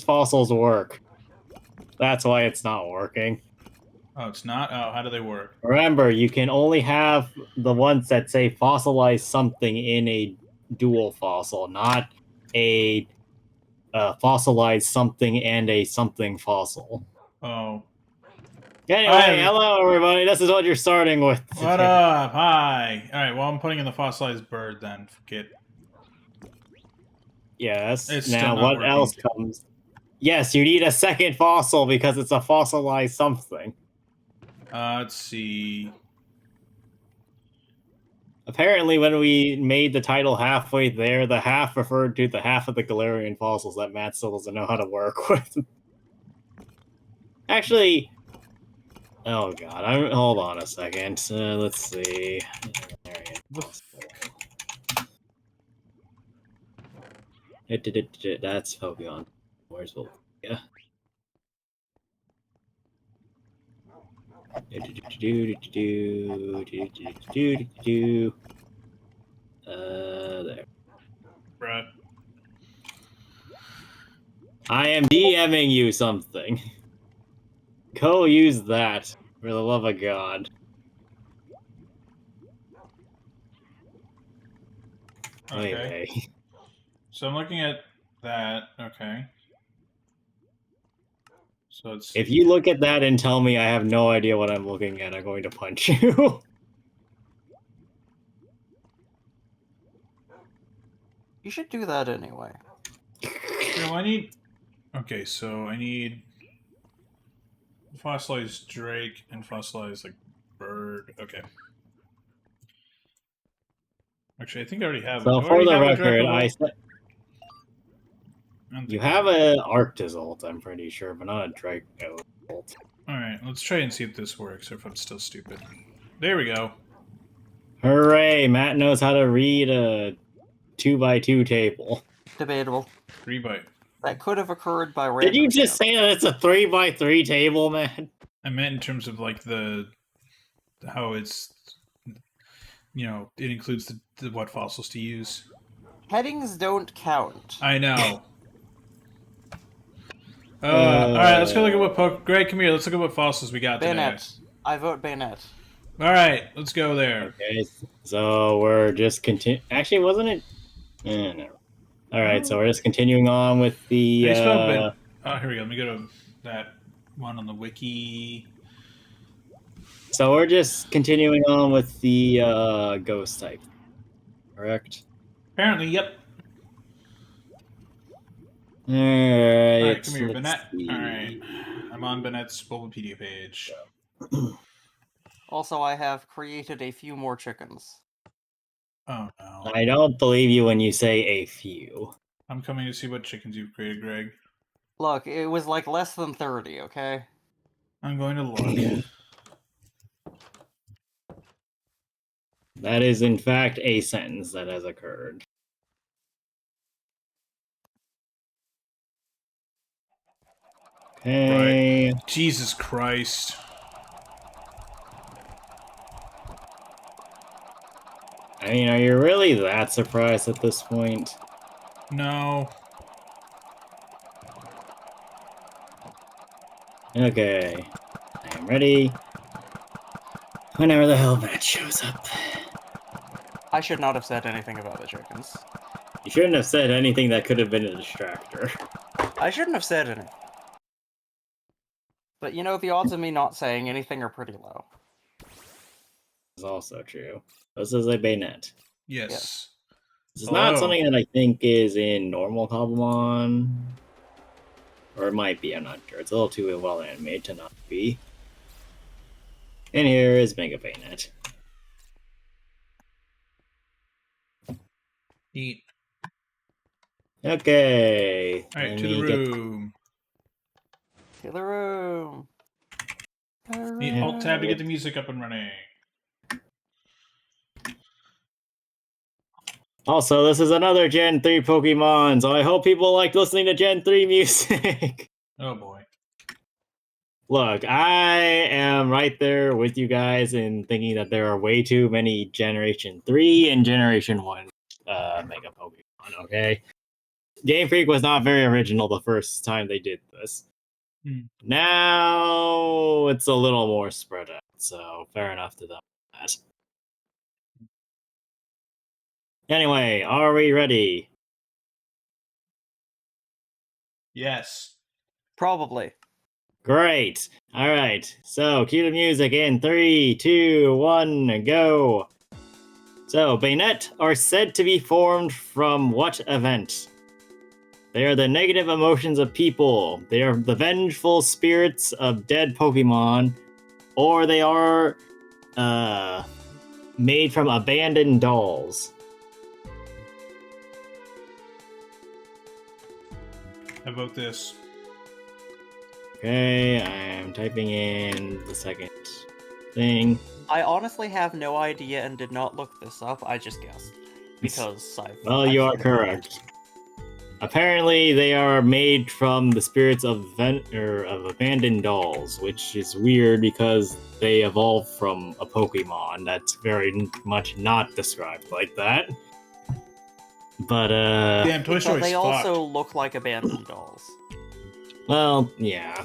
fossils work. That's why it's not working. Oh, it's not? Oh, how do they work? Remember, you can only have the ones that say fossilize something in a dual fossil, not a fossilize something and a something fossil. Oh. Anyway, hello everybody. This is what you're starting with. What up? Hi. All right. Well, I'm putting in the fossilized bird then. Forget. Yes. It's now, still not what working. else comes? Yes, you need a second fossil because it's a fossilized something. Let's see. Apparently, when we made the title halfway there, the half referred to the half of the Galarian fossils that Matt still doesn't know how to work with. Actually, oh god, hold on a second. Let's see. That's Pokemon. Where's Volviga? There. Bruh. I am DMing you something. Go use that, for the love of God. Okay. Wait. So I'm looking at that. Okay. So let's see. If you look at that and tell me I have no idea what I'm looking at, I'm going to punch you. You should do that anyway. So I need... Okay, so I need... fossilized Drake and fossilized, like, bird. Okay. Actually, I think I already have... So for the record, I said... You have an Arctozolt, I'm pretty sure, but not a Dracozolt. Alright, let's try and see if this works, or if I'm still stupid. There we go. Hooray! Matt knows how to read a 2x2 table. Debatable. 3x. That could have occurred by random. Did you just say that it's a 3x3 table, man? I meant in terms of, like, how it's... You know, it includes the what fossils to use. Headings don't count. I know. Alright, let's go look at what Greg, come here. Let's look at what fossils we got Bayonet. today. I vote Bayonet. Alright, let's go there. Okay, so we're just Actually, wasn't it? No. Alright, so we're just continuing on with the... Oh, here we go. Let me go to that one on the wiki. So we're just continuing on with the ghost type. Correct? Apparently, yep. Alright, come here, Bennett. Alright. I'm on Bennett's Bulbapedia page. Also, I have created a few more chickens. Oh, no. I don't believe you when you say a few. I'm coming to see what chickens you've created, Greg. Look, it was like less than 30, okay? I'm going to look. That is, in fact, a sentence that has occurred. Okay. Right. Jesus Christ. I mean, are you really that surprised at this point? No. Okay. I am ready. Whenever the hell Matt shows up. I should not have said anything about the chickens. You shouldn't have said anything that could have been a distractor. I shouldn't have said anything. But you know, the odds of me not saying anything are pretty low. Is also true. This is a Bayonet. Yes. This is not something that I think is in normal Cobblemon. Or it might be, I'm not sure. It's a little too well animated to not be. And here is Mega Bayonet. Neat. Okay. Alright, to the room. To the room. Need Alt-Tab to get the music up and running. Also, this is another Gen 3 Pokemon, so I hope people like listening to Gen 3 music. Oh boy. Look, I am right there with you guys in thinking that there are way too many Generation 3 and Generation 1 Mega Pokemon, okay? Game Freak was not very original the first time they did this. Now it's a little more spread out, so fair enough to them. Anyway, are we ready? Yes. Probably. Great. All right. So cue the music in 3, 2, 1, go. So Bayonet are said to be formed from what event? They are the negative emotions of people. They are the vengeful spirits of dead Pokemon, or they are made from abandoned dolls. How about this? Okay, I am typing in the second thing. I honestly have no idea and did not look this up. I just guessed because Well, you are correct. Apparently, they are made from the spirits of abandoned dolls, which is weird because they evolved from a Pokemon that's very much not described like that. But Damn, Toy But Story's they fucked. also look like abandoned dolls. well, yeah.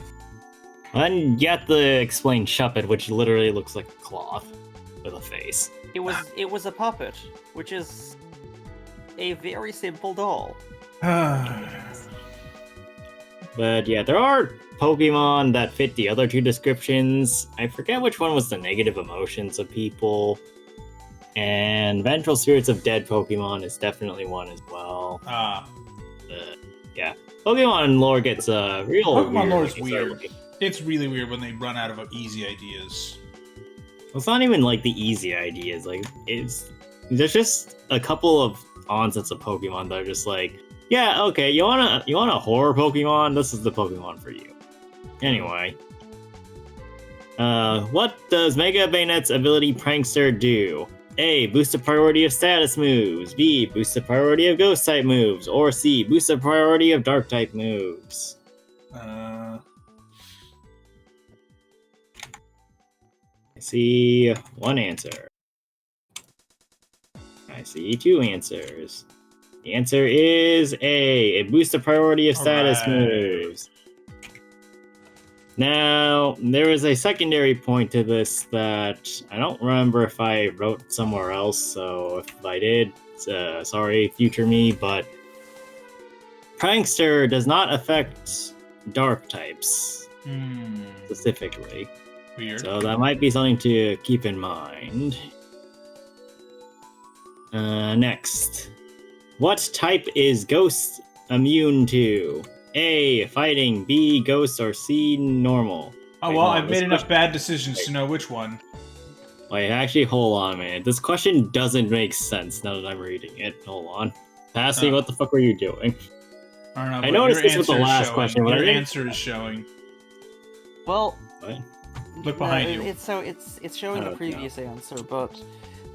And you have to explain Shuppet, which literally looks like a cloth with a face. It was a puppet, which is a very simple doll. But yeah, there are Pokemon that fit the other two descriptions. I forget which one was the negative emotions of people. And Vengeful Spirits of Dead Pokemon is definitely one as well. Yeah. Pokemon lore gets real Pokemon weird. lore is when you start weird. looking. It's really weird when they run out of easy ideas. It's not even like the easy ideas. Like there's just a couple of onsets of Pokemon that are just like, yeah, okay, you want a horror Pokemon? This is the Pokemon for you. Anyway, what does Mega Bayonet's ability Prankster do? A. Boost the priority of status moves. B. Boost the priority of ghost type moves. Or C. Boost the priority of dark type moves. I see one answer. I see two answers. The answer is A. It boosts the priority of status moves. Now, there is a secondary point to this that I don't remember if I wrote somewhere else, so if I did, sorry, future me, but Prankster does not affect dark types specifically. Weird. So that might be something to keep in mind. Next. What type is Ghost immune to? A. Fighting. B. Ghost. Or C. Normal. Oh, Wait, well, hold on, I've this made enough question- bad decisions to know which one. Wait, actually, hold on, man. This question doesn't make sense now that I'm reading it. Hold on. Passy, what the fuck were you doing? I don't know. I but noticed your this with the answer is last showing. question, but I Your didn't- answer is showing. Well, What? Look behind you. It's showing Oh, the no. previous answer, but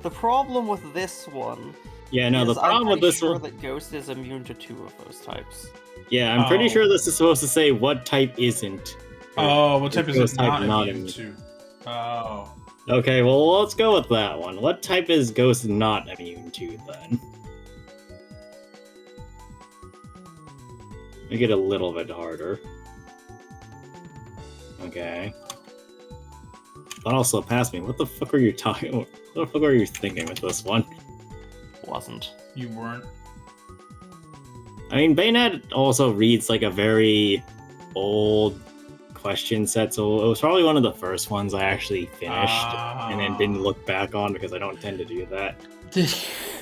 the problem with this one Yeah, no, is the problem I'm with pretty this sure one... that Ghost is immune to 2 of those types. Yeah, I'm pretty Oh. sure this is supposed to say what type isn't. Oh, what type is Ghost it type not immune to? Oh. Okay, well, let's go with that one. What type is Ghost not immune to, then? Make it a little bit harder. Okay. But also, pass me. What the fuck are you talking about? What the fuck are you thinking with this one? Wasn't. You weren't. I mean, Bayonet also reads like a very old question set, so it was probably one of the first ones I actually finished and then didn't look back on because I don't tend to do that.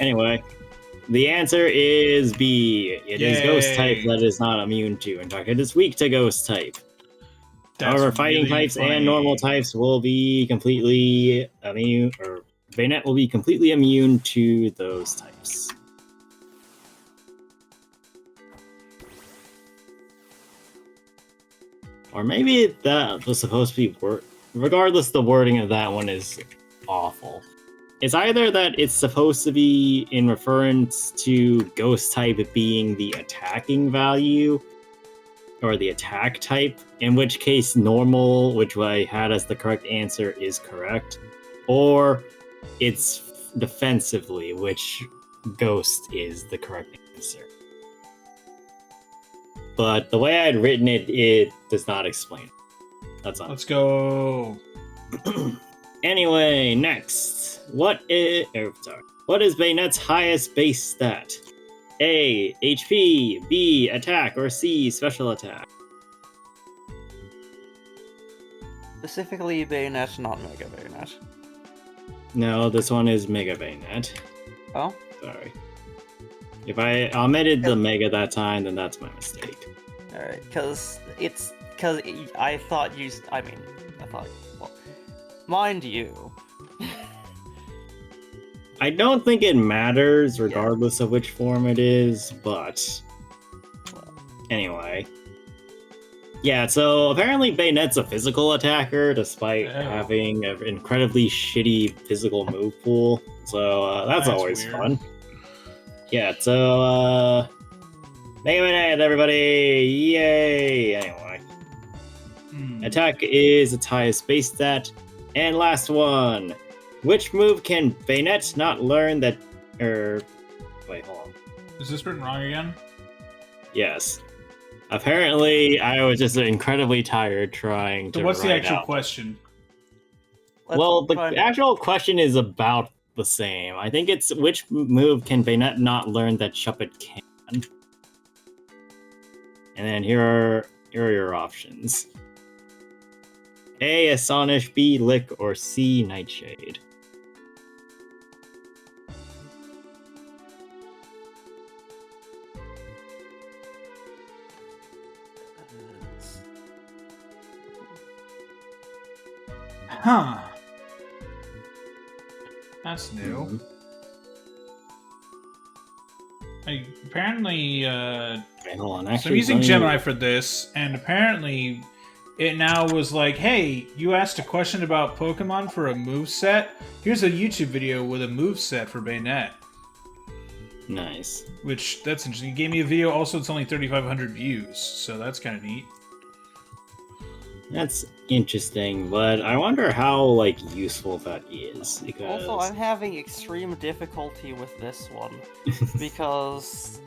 Anyway, the answer is B. It is Ghost type that is not immune to. In fact, it is weak to Ghost type. That's However, fighting really types funny. and normal types will be completely immune, or Bayonet will be completely immune to those types. Or maybe that was supposed to be regardless, the wording of that one is awful. It's either that it's supposed to be in reference to Ghost type being the attacking value, or the attack type, in which case normal, which I had as the correct answer, is correct, or it's defensively, which Ghost is the correct answer. but the way I had written it, it does not explain. That's all. Let's go. Anyway, next. What is Bayonet's highest base stat? A. HP, B. Attack, or C. Special attack? Specifically Bayonet, not Mega Bayonet. No, this one is Mega Bayonet. Oh? Sorry. If I omitted the Mega that time, then that's my mistake. Alright, because I thought, well, mind you. I don't think it matters regardless of which form it is, but anyway. Yeah, so apparently Bayonet's a physical attacker despite having an incredibly shitty physical move pool. So that's always weird. fun. Yeah, so Mega Bayonet, everybody! Yay! Anyway. Attack is its highest base stat. And last one. Which move can Bayonet not learn that... Wait, hold on. Is this written wrong again? Yes. Apparently, I was just incredibly tired trying to So what's the write actual out. question? Well, the actual question is about the same. I think it's which move can Bayonet not learn that Shuppet can? And then here are your options. A. Astonish, B. Lick, or C. Nightshade. Huh. That's new. Apparently, Wait, hold on. so Actually, I'm using let me- Gemini for this, and apparently it now was like, hey, you asked a question about Pokemon for a moveset? Here's a YouTube video with a moveset for Bayonet. Nice. Which, that's interesting. You gave me a video, also it's only 3,500 views, so that's kind of neat. That's interesting, but I wonder how, like, useful that is, because... Also, I'm having extreme difficulty with this one. Because...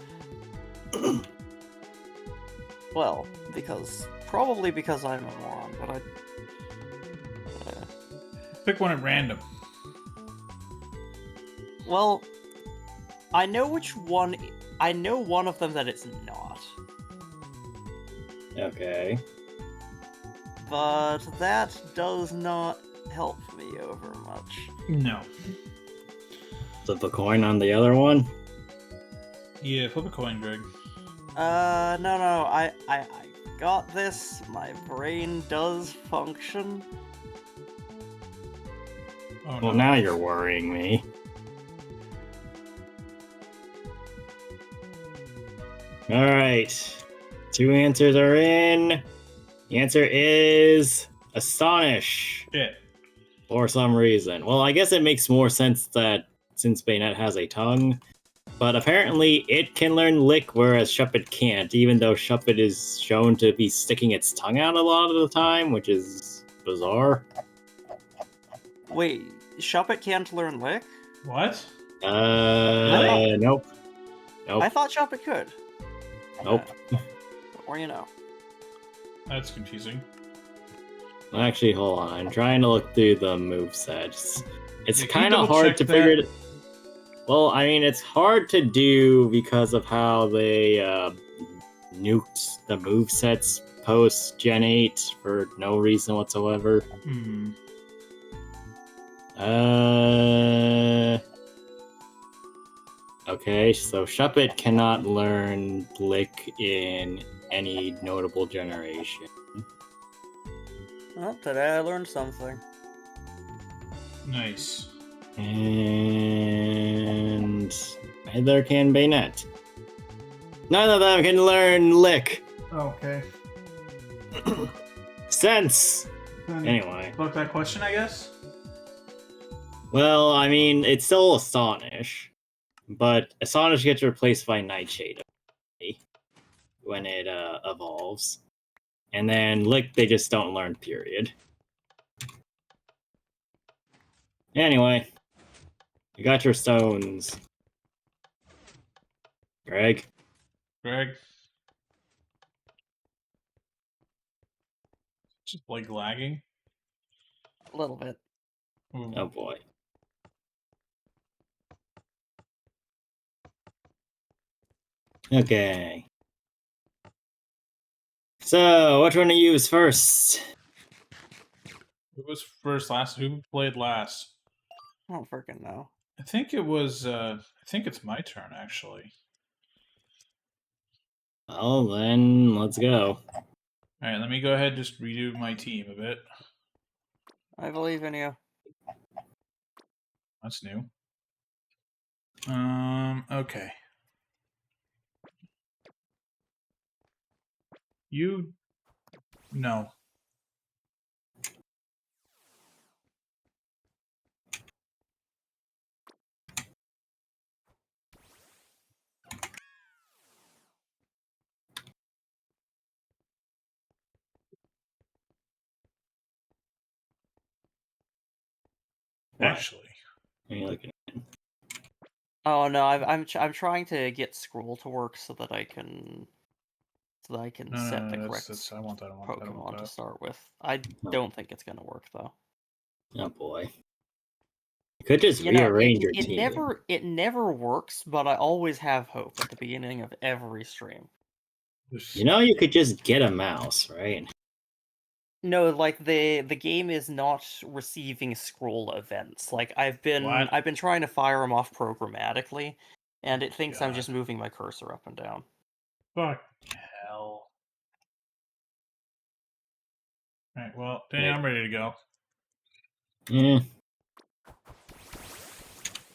well, probably because I'm a moron, but I... Pick one at random. Well, I know which one... I know one of them that it's not. Okay. But that does not help me over much. No. Flip a coin on the other one? Yeah, flip a coin, Greg. No, I got this. My brain does function. Oh, Well, no. now you're worrying me. Alright. 2 answers are in. The answer is Astonish. Shit. For some reason. Well, I guess it makes more sense that since Bayonet has a tongue, but apparently it can learn Lick, whereas Shuppet can't, even though Shuppet is shown to be sticking its tongue out a lot of the time, which is bizarre. Wait, Shuppet can't learn Lick? What? Nope. Nope. I thought Shuppet could. Nope. Or you know. That's confusing. Actually, hold on. I'm trying to look through the movesets. It's Yeah, can you kind of hard double-check to that? figure it. Well, I mean, it's hard to do because of how they nuked the movesets post Gen 8 for no reason whatsoever. Hmm. Okay, so Shuppet cannot learn Lick in any notable generation. Well, today I learned something. Nice. And neither can Bayonet. None of them can learn Lick. Okay. Sense! Then Anyway. fuck that question, I guess? Well, I mean, it's still Astonish. But Astonish gets replaced by Nightshade when it evolves. And then Lick, they just don't learn, period. Anyway. You got your stones. Greg? Greg? Just like lagging. A little bit. Ooh. Oh boy. Okay. So, which one to use first? Who was first, last? Who played last? I don't freaking know. I think it was. I think it's my turn actually. Well, then let's go. All right, let me go ahead and just redo my team a bit. I believe in you. That's new. Okay. You. No. What? Actually. Are you looking? Oh no, I'm trying to get scroll to work so that I can No, set the no, correct that's. I want that. I want that. I want Pokemon to that. start with. I don't think it's gonna work though. Oh boy. You could just You know, rearrange your it team. never works, but I always have hope at the beginning of every stream. You know, you could just get a mouse, right? No, like the game is not receiving scroll events. Like I've What? been trying to fire them off programmatically, and it thinks I'm God. just moving my cursor up and down. Fuck hell. Alright, well, Danny, I'm ready to go. Yeah.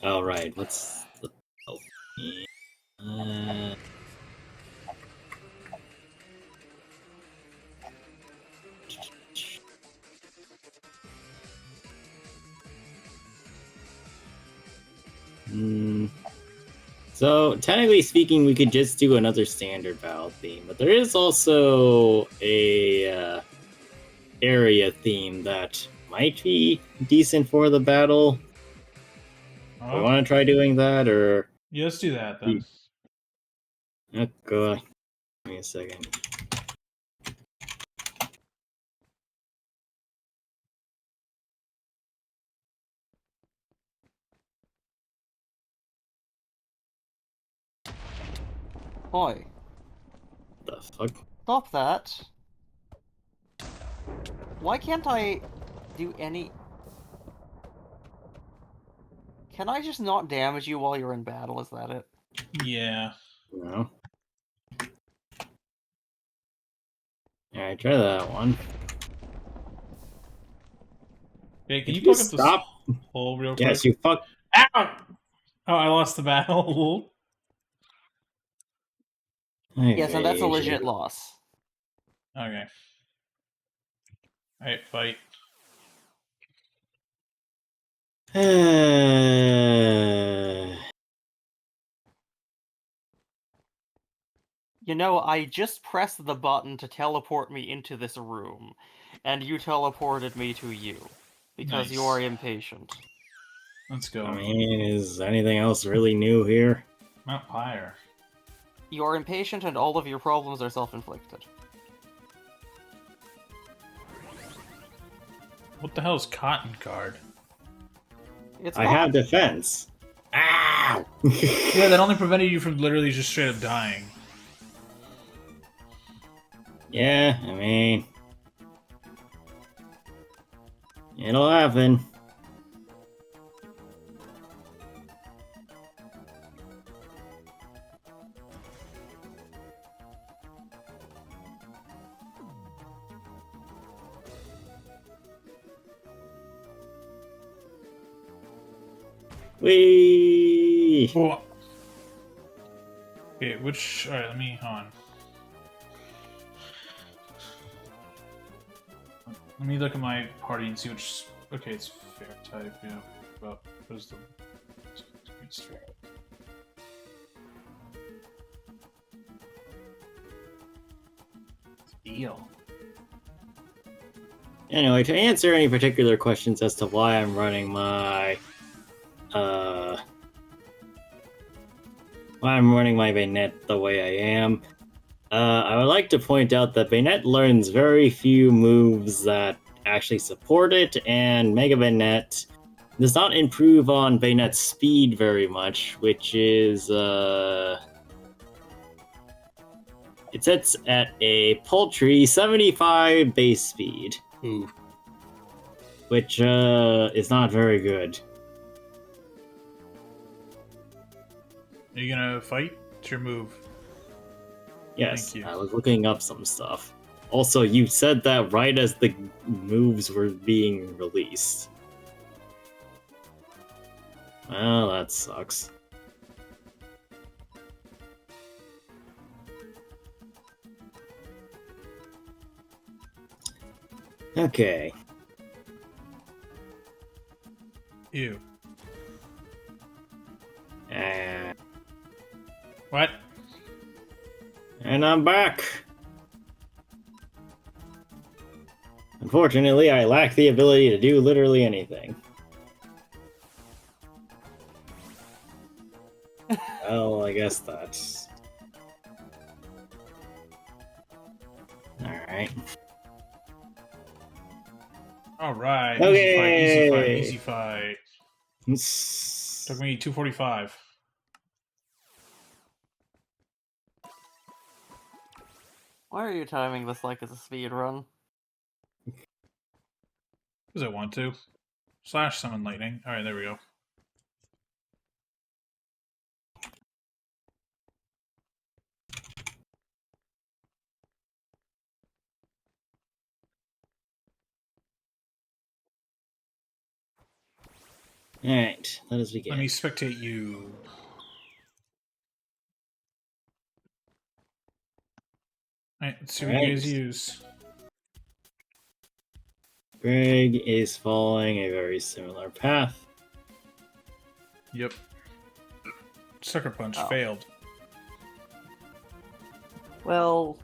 All right. What's the? Oh, yeah. So technically speaking, we could just do another standard battle theme, but there is also a area theme that might be decent for the battle. Oh, We want to try doing that, or yeah, let's do that then. okay? Give me a second. Boy, The fuck? stop that! Why can't I do any? Can I just not damage you while you're in battle? Is that it? Yeah. No. All right, try that one. Hey, can Did you you plug up stop? this hole real quick? Yes, you fuck. Ow! Oh, I lost the battle. Yes, and that's a hate legit you. loss. Okay. Alright, fight. You know, I just pressed the button to teleport me into this room, and you teleported me to you. Because you Nice. are impatient. Let's go. I mean, is anything else really new here? Mount Pyre. You are impatient and all of your problems are self-inflicted. What the hell is Cotton Guard? It's I not. have defense. Ow! Yeah, that only prevented you from literally just straight up dying. Yeah, I mean, it'll happen. Whee! Oh. Okay, which... Alright, let me... Hold on. Let me look at my party and see which... Okay, it's fair type, yeah. But what is the... It's fair. Deal. Anyway, to answer any particular questions as to why I'm running my why I'm running my Bayonet the way I am, I would like to point out that Bayonet learns very few moves that actually support it, and Mega Bayonet does not improve on Bayonet's speed very much, which is it sits at a paltry 75 base speed, Ooh. which is not very good. Are you gonna fight? It's your move. Yes, Thank you. I was looking up some stuff. Also, you said that right as the moves were being released. Well, that sucks. Okay. Ew. And What? I'm back! Unfortunately, I lack the ability to do literally anything. Well, I guess that's... Alright. Alright. Okay. Easy fight. Took me 245. Why are you timing this like it's a speed run? Because I want to. Slash summon lightning. Alright, there we go. Alright, let us begin. Let me spectate you. Alright, let's see what you guys use. Greg is following a very similar path. Yep. Sucker Punch Oh. failed. Well,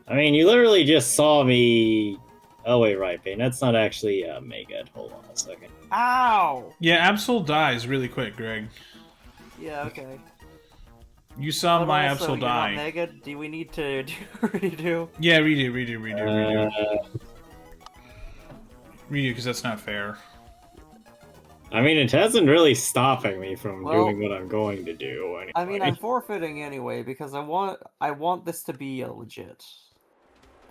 I mean, you literally just saw me... Oh, wait, right, Bane. That's not actually Mega. Hold on a second. ow! Yeah, Absol dies really quick, Greg. Yeah, okay. You saw But my also, Absol you're not die. Mega. Do we need to redo? Yeah, redo, Uh, because that's not fair. I mean, it hasn't really stopping me from Well, doing what I'm going to do. Anyway. I mean, I'm forfeiting anyway because I want this to be a legit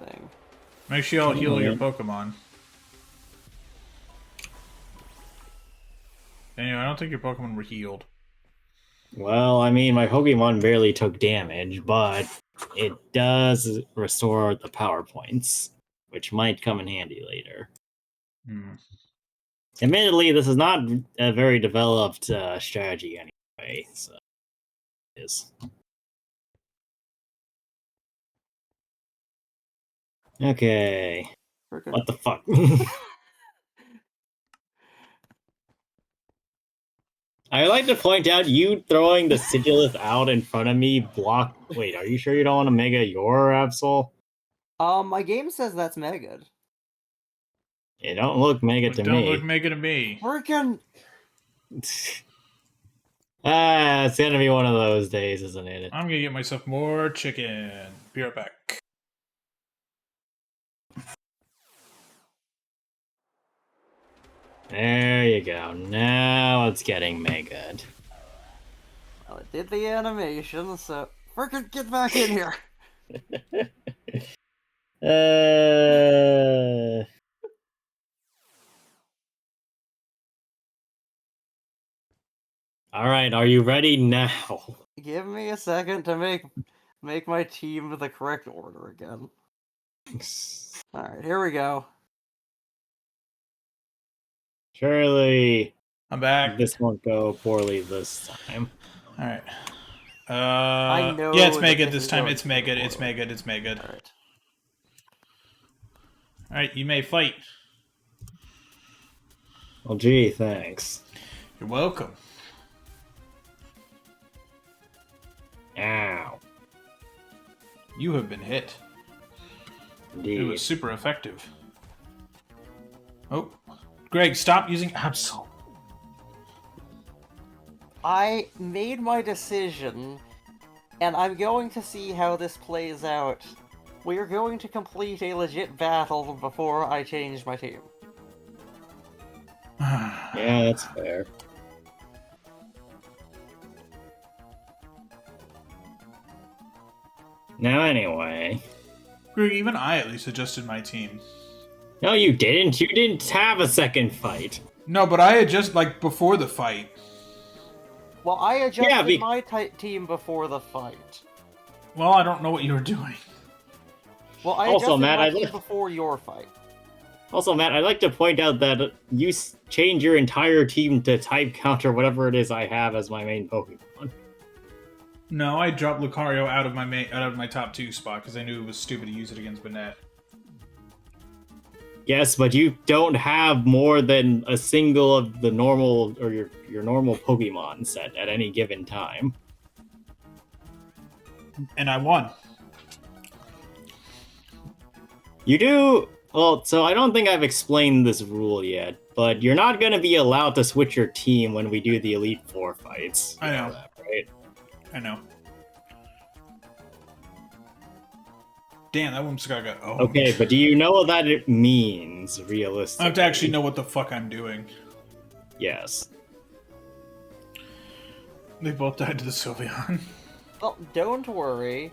thing. Make sure y'all heal your Yeah. Pokemon. Anyway, I don't think your Pokemon were healed. Well, I mean, my Pokemon barely took damage, but it does restore the power points, which might come in handy later. Hmm. Admittedly, this is not a very developed strategy anyway, so it is. Okay. Frickin' What the fuck? I like to point out you throwing the Sigilus out in front of me block. Wait, are you sure you don't want to Mega your Absol? My game says that's Mega. It don't look Mega to Don't me. look Mega to me. Frickin' It's gonna be one of those days, isn't it? I'm gonna get myself more chicken. Be right back. There you go. Now it's getting Mega. well, it did the animation, so frickin' get back in here. All right, are you ready now? Give me a second to make my team the correct order again. All right, here we go. Surely I'm back. this won't go poorly this time. All right. I know Yeah, it's that Mega this this is time. going It's to go Mega. It's poorly. Mega. It's Mega. All right. All right, you may fight. Well, gee, thanks. You're welcome. Ow. You have been hit. Indeed. It was super effective. Oh, Greg, stop using Absol. I made my decision And I'm going to see how this plays out. We are going to complete a legit battle before I change my team. Yeah, that's fair. Now, anyway. Greg, even I at least adjusted my team. No, you didn't. You didn't have a second fight. No, but I adjust like before the fight. Well, I adjusted be- my team before the fight. Well, I don't know what you were doing. Well, I Also, adjusted Matt, my I team li- before your fight. Also, Matt, I'd like to point out that you change your entire team to type counter whatever it is I have as my main Pokemon. No, I dropped Lucario out of my top 2 spot because I knew it was stupid to use it against Banette. Yes, but you don't have more than a single of the normal or your normal Pokemon set at any given time. And I won. You do. Well, so I don't think I've explained this rule yet, but you're not going to be allowed to switch your team when we do the Elite Four fights. I know. That, right? I know. Damn, that Whimsicott got owned. Okay, but do you know what that it means, realistically? I have to actually know what the fuck I'm doing. Yes. They both died to the Sylveon. Well, don't worry.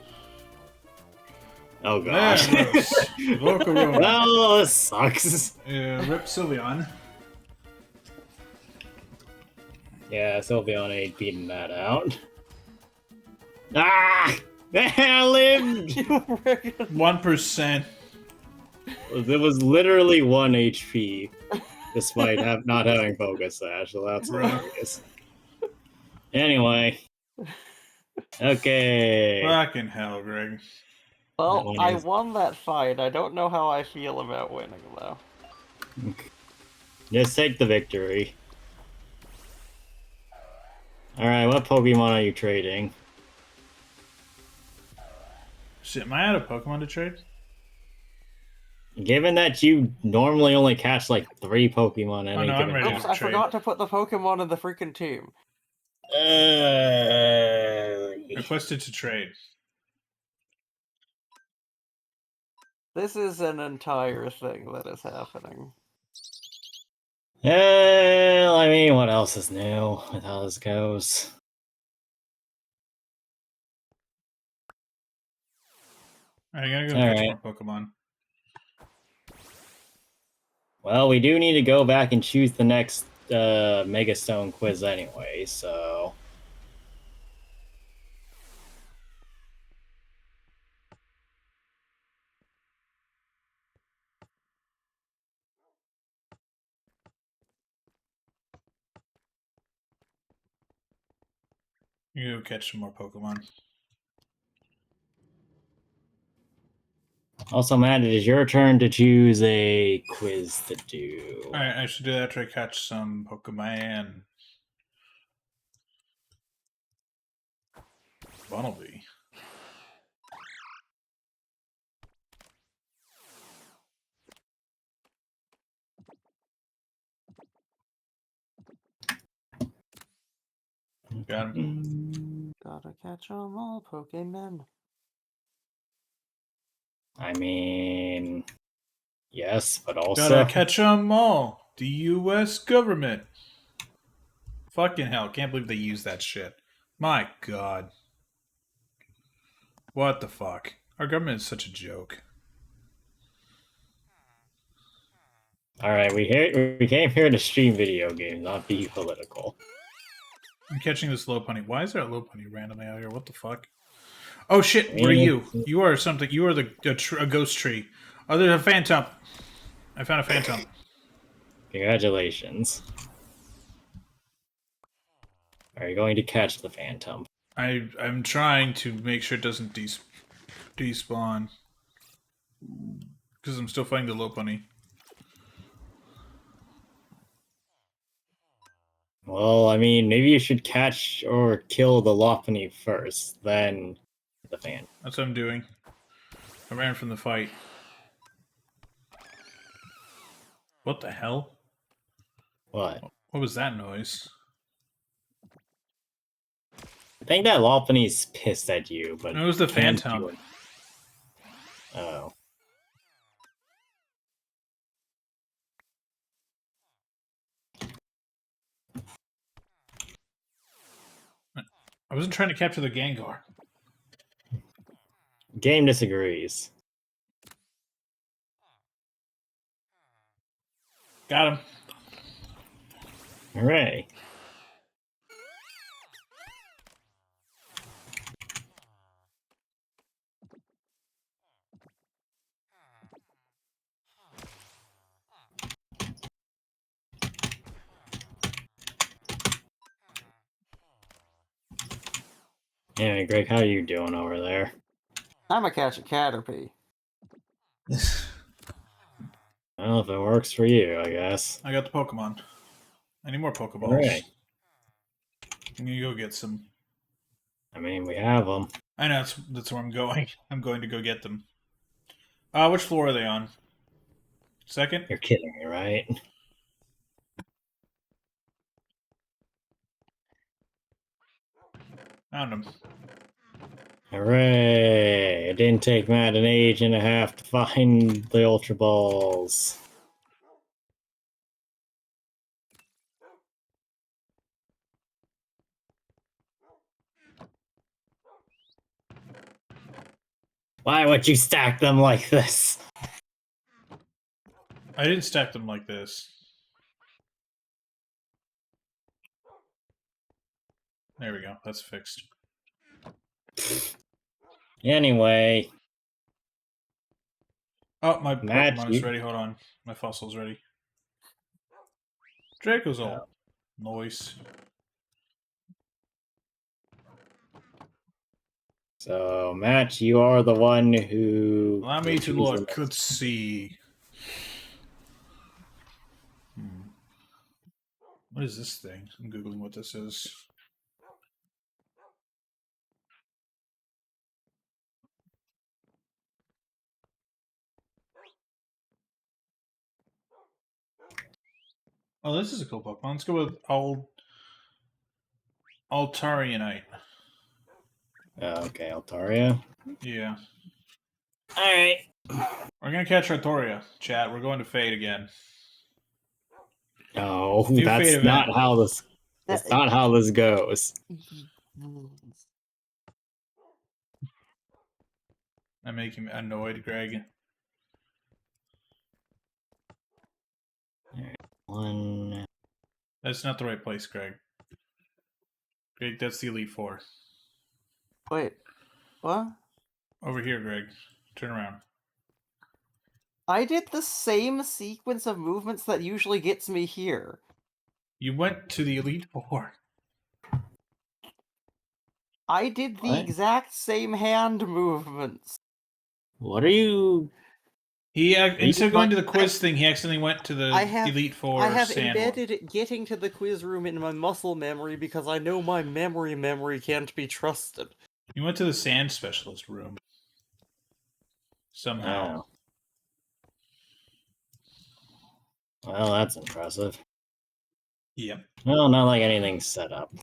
Oh gosh. Volcarona. Well, this sucks. Rip Sylveon. Yeah, Sylveon ain't beating that out. Ah! I lived! 1%. It was literally 1 HP, despite not having Focus Sash, so that's hilarious. Anyway. Okay. Fucking hell, Greg. Well, I won that fight. I don't know how I feel about winning, though. Just take the victory. Alright, what Pokemon are you trading? Shit, am I out of Pokemon to trade? Given that you normally only catch like 3 Pokemon at any no, I'm given ready. time. Oops, I forgot to put the Pokemon in the freaking team. Requested to trade. This is an entire thing that is happening. Well, I mean, what else is new with how this goes? I gotta go All catch right. more Pokemon. Well, we do need to go back and choose the next Mega Stone quiz anyway, so... You go catch some more Pokemon. Also, Matt, it is your turn to choose a quiz to do. Alright, I should do that after I catch some Pokemon. Bunnelby. Got him. Gotta catch 'em all, Pokemon. I mean... Yes, but also... Gotta catch 'em all. The U.S. government. Fucking hell, can't believe they used that shit. My god. What the fuck? Our government is such a joke. Alright, we came here to stream video games, not be political. I'm catching this Lopunny. Why is there a Lopunny randomly out here? What the fuck? Oh shit, what are you? You are something. You are a ghost tree. Oh, there's a Phantom. I found a Phantom. Congratulations. Are you going to catch the Phantom? I'm trying to make sure it doesn't despawn. Because I'm still fighting the Lopunny. Well, I mean, maybe you should catch or kill the Lopunny first, then the Phantom. That's what I'm doing. I ran from the fight. What the hell? What? What was that noise? I think that Lopunny's pissed at you, but It was the can't Phantom. do it. Oh. I wasn't trying to capture the Gengar. Game disagrees. Got him. Hooray. Anyway, Greg, how are you doing over there? I'm a catch a Caterpie. Well, if it works for you, I guess. I got the Pokemon. I need more Pokeballs. Hooray. I'm gonna go get some. I mean, we have them. I know that's where I'm going. I'm going to go get them. Which floor are they on? Second? You're kidding me, right? Found them. Hooray! It didn't take Matt an age and a half to find the Ultra Balls. Why would you stack them like this? I didn't stack them like this. There we go. That's fixed. Anyway, Oh, my Matt, Pokemon is ready. Hold on. My fossil's ready. Draco's all noise. so Matt, you are the one who. Allow me to look. Let's see. What is this thing? I'm Googling what this is. Oh, this is a cool Pokemon. Let's go with Altarianite. Okay, Altaria. Yeah. Alright. We're gonna catch Artoria, chat. We're going to Fade again. No, New that's Fate not event. how this. That's not how this goes. I make him annoyed, Greg. One. That's not the right place, Greg. Greg, that's the Elite Four. Wait, what? Over here, Greg. Turn around. I did the same sequence of movements that usually gets me here. You went to the Elite Four. I did the What? exact same hand movements. What are you? He instead of going to the quiz thing, he accidentally went to the Elite Four. I have Sandworm. embedded getting to the quiz room in my muscle memory because I know my memory can't be trusted. You went to the Sand Specialist room. Somehow. Oh. Well, that's impressive. Yep. Well, not like anything's set up.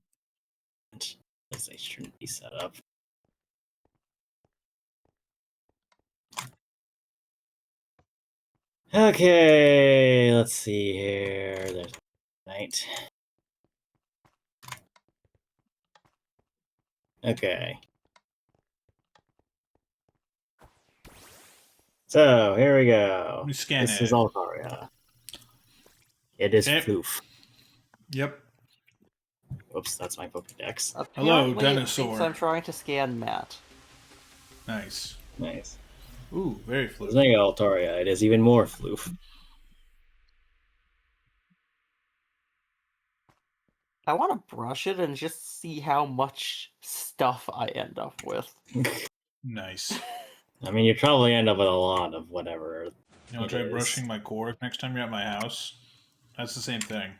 Because they shouldn't be set up. Okay, let's see here. There's night. Okay. So, here we go. Let me scan This it. is Altaria. It is Okay. Floof. Yep. Whoops, that's my Pokedex. Hello, Apparently it thinks dinosaur. I'm trying to scan Matt. Nice. Nice. Ooh, very It's fluid. not Altaria, it is even more Floof. I want to brush it and just see how much stuff I end up with. Nice. I mean, you probably end up with a lot of whatever. You want to try brushing my Korg next time you're at my house? That's the same thing.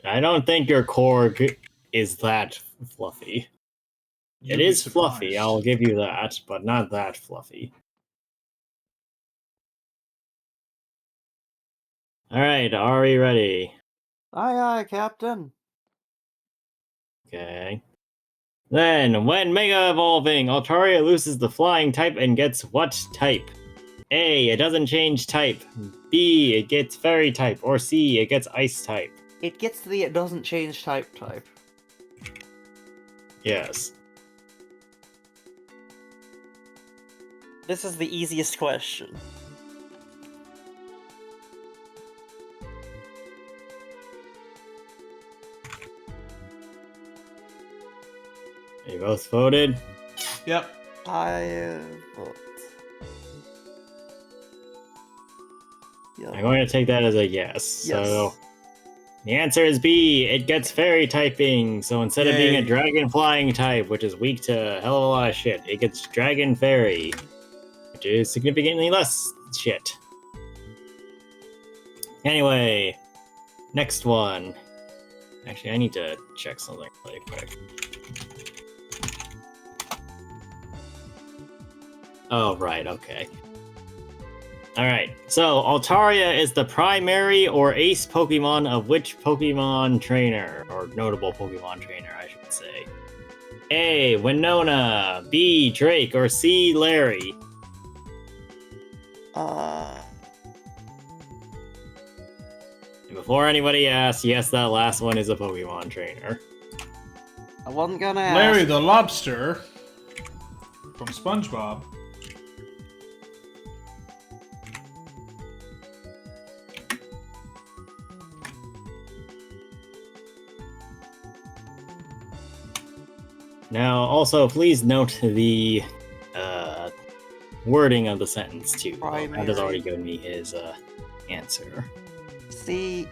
I don't think your Korg is that fluffy. You'd It be is fluffy, surprised. I'll give you that, but not that fluffy. Alright, are we ready? Aye, aye, Captain. Okay. Then, when Mega Evolving, Altaria loses the Flying type and gets what type? A. It doesn't change type. B. It gets Fairy type. Or C. It gets Ice type. It gets the it doesn't change type. Yes. This is the easiest question. You both voted? Yep. I vote. I'm going to take that as a yes. Yes. So the answer is B. It gets Fairy typing. So instead of being a Yay. Dragon Flying type, which is weak to a hell of a lot of shit, it gets Dragon Fairy, which is significantly less shit. Anyway, next one. Actually, I need to check something really quick. Oh, right, okay. Alright, so Altaria is the primary or ace Pokemon of which Pokemon trainer? Or notable Pokemon trainer, I should say. A. Winona, B. Drake, or C. Larry? Before anybody asks, yes, that last one is a Pokemon trainer. I wasn't gonna ask. Larry the Lobster from SpongeBob. Now, also, please note the wording of the sentence, too. Matt has already given me his answer. See,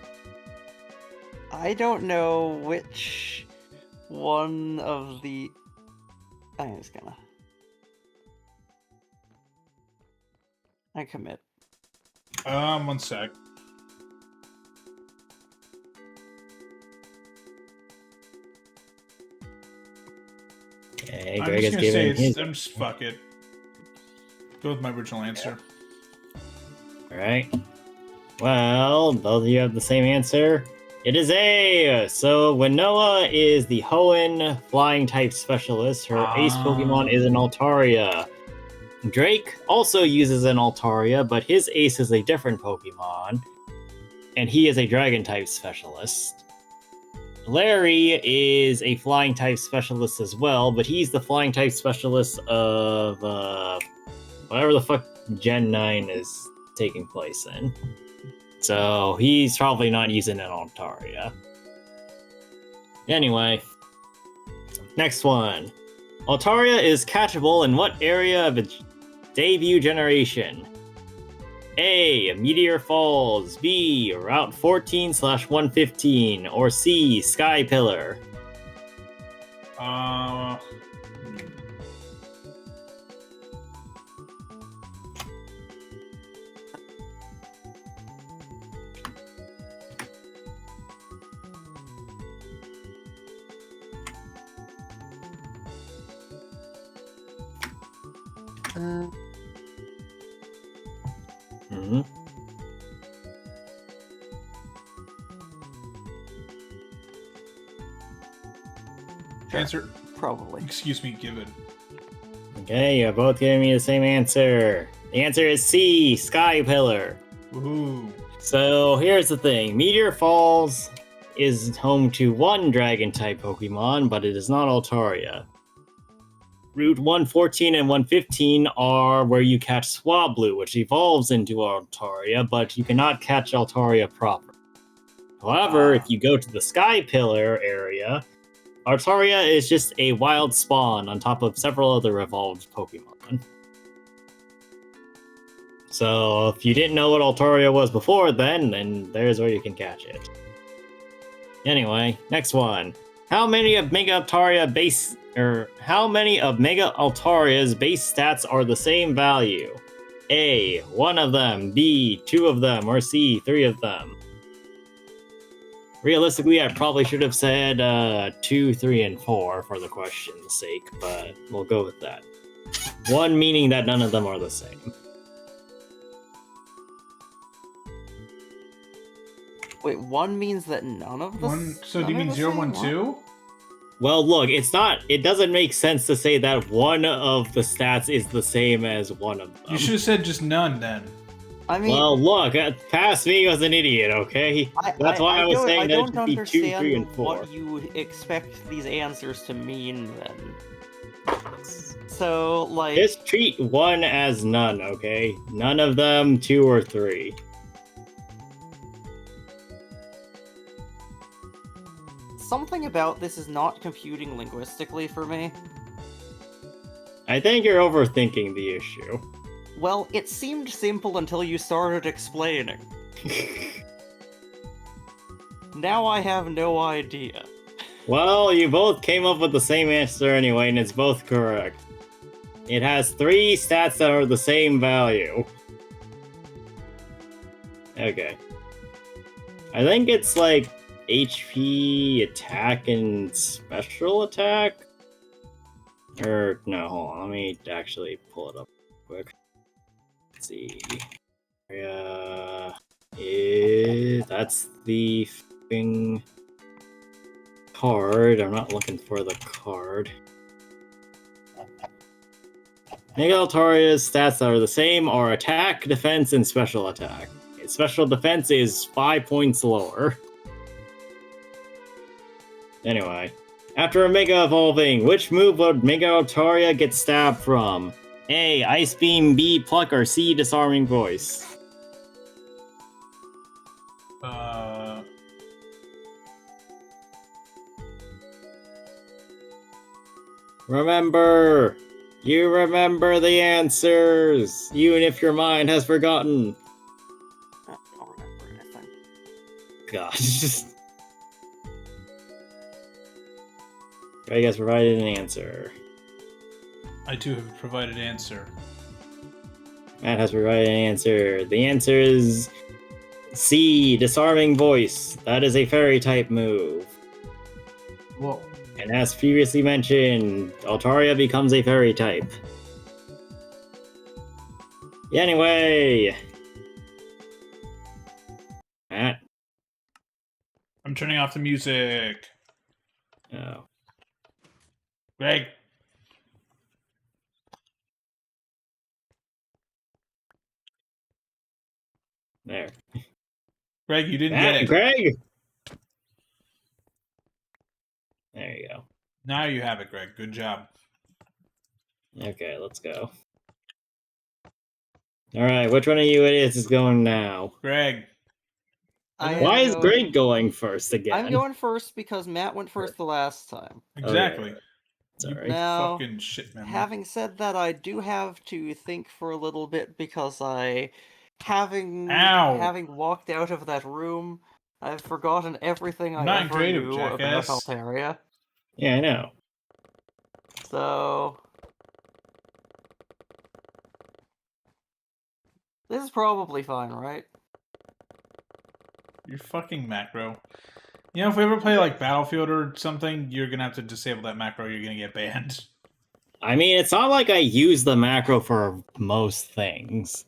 I don't know which one of the... I'm just gonna... I commit. 1 sec. Okay, I'm Greg just has gonna say given his... I'm just fuck it. Go with my original answer. Alright. Well, both of you have the same answer. It is A! So, Winona is the Hoenn Flying type specialist. Her ace Pokemon is an Altaria. Drake also uses an Altaria, but his ace is a different Pokemon. And he is a Dragon type specialist. Larry is a Flying type specialist as well, but he's the Flying type specialist of whatever the fuck Gen 9 is taking place in. So he's probably not using an Altaria. Anyway, next one. Altaria is catchable in what area of its debut generation? A. Meteor Falls. B. Route 14/115. Or C. Sky Pillar. Mm-hmm. Answer. Probably. Excuse me, give it. Okay, you're both giving me the same answer. The answer is C. Sky Pillar. Woohoo. So here's the thing. Meteor Falls is home to one Dragon-type Pokemon, but it is not Altaria. Route 114 and 115 are where you catch Swablu, which evolves into Altaria, but you cannot catch Altaria proper. However, if you go to the Sky Pillar area, Altaria is just a wild spawn on top of several other evolved Pokemon. So if you didn't know what Altaria was before then there's where you can catch it. Anyway, next one. How many of Mega Altaria's base stats are the same value? A. 1 of them. B. 2 of them. Or C. 3 of them. Realistically, I probably should have said 2, 3, and 4 for the question's sake, but we'll go with that. 1 meaning that none of them are the same. Wait, 1 means that none of the... So do you mean 0, 1, 2? Well, look, it's not. It doesn't make sense to say that one of the stats is the same as one of them. You should have said just none then. I mean, Well, look, past me was an idiot. Okay, that's why I was saying I that it don't should be 2, 3, understand and 4. what you would expect these answers to mean then. So, like, Just treat one as none, okay? None of them 2 or 3. something about this is not computing linguistically for me. I think you're overthinking the issue. Well, it seemed simple until you started explaining. Now I have no idea. Well, you both came up with the same answer anyway, and it's both correct. It has 3 stats that are the same value. Okay. I think it's like HP, attack, and special attack? Or, no, hold on, let me actually pull it up quick. Let's see. That's the thing. Card. I'm not looking for the card. Mega Altoria's stats that are the same are attack, defense, and special attack. Its special defense is 5 points lower. Anyway, after a Mega Evolving, which move would Mega Altoria get stabbed from? A. Ice Beam, B. Pluck, or C. Disarming Voice? Remember! You remember the answers! Even if your mind has forgotten! I don't remember anything. Gosh. I guess provided an answer. I too have provided answer. Matt has provided an answer. The answer is C. Disarming Voice. That is a fairy type move. Well, And as previously mentioned, Altaria becomes a fairy type. Anyway! Matt? I'm turning off the music. Oh. Greg. There. Greg, you didn't Matt, get it. Greg! There you go. Now you have it, Greg. Good job. Okay, let's go. Alright, which one of you idiots is going now? Greg. Why is Greg going first again? I'm going first because Matt went first the last time. Exactly. Okay. Sorry. Now, Fucking shit, man. having said that, I do have to think for a little bit because having walked out of that room, I've forgotten everything I Not ever creative, knew about jackass. Altaria. Yeah, I know. So this is probably fine, right? You're fucking macro. You know, if we ever play like Battlefield or something, you're gonna have to disable that macro. You're gonna get banned. I mean, it's not like I use the macro for most things.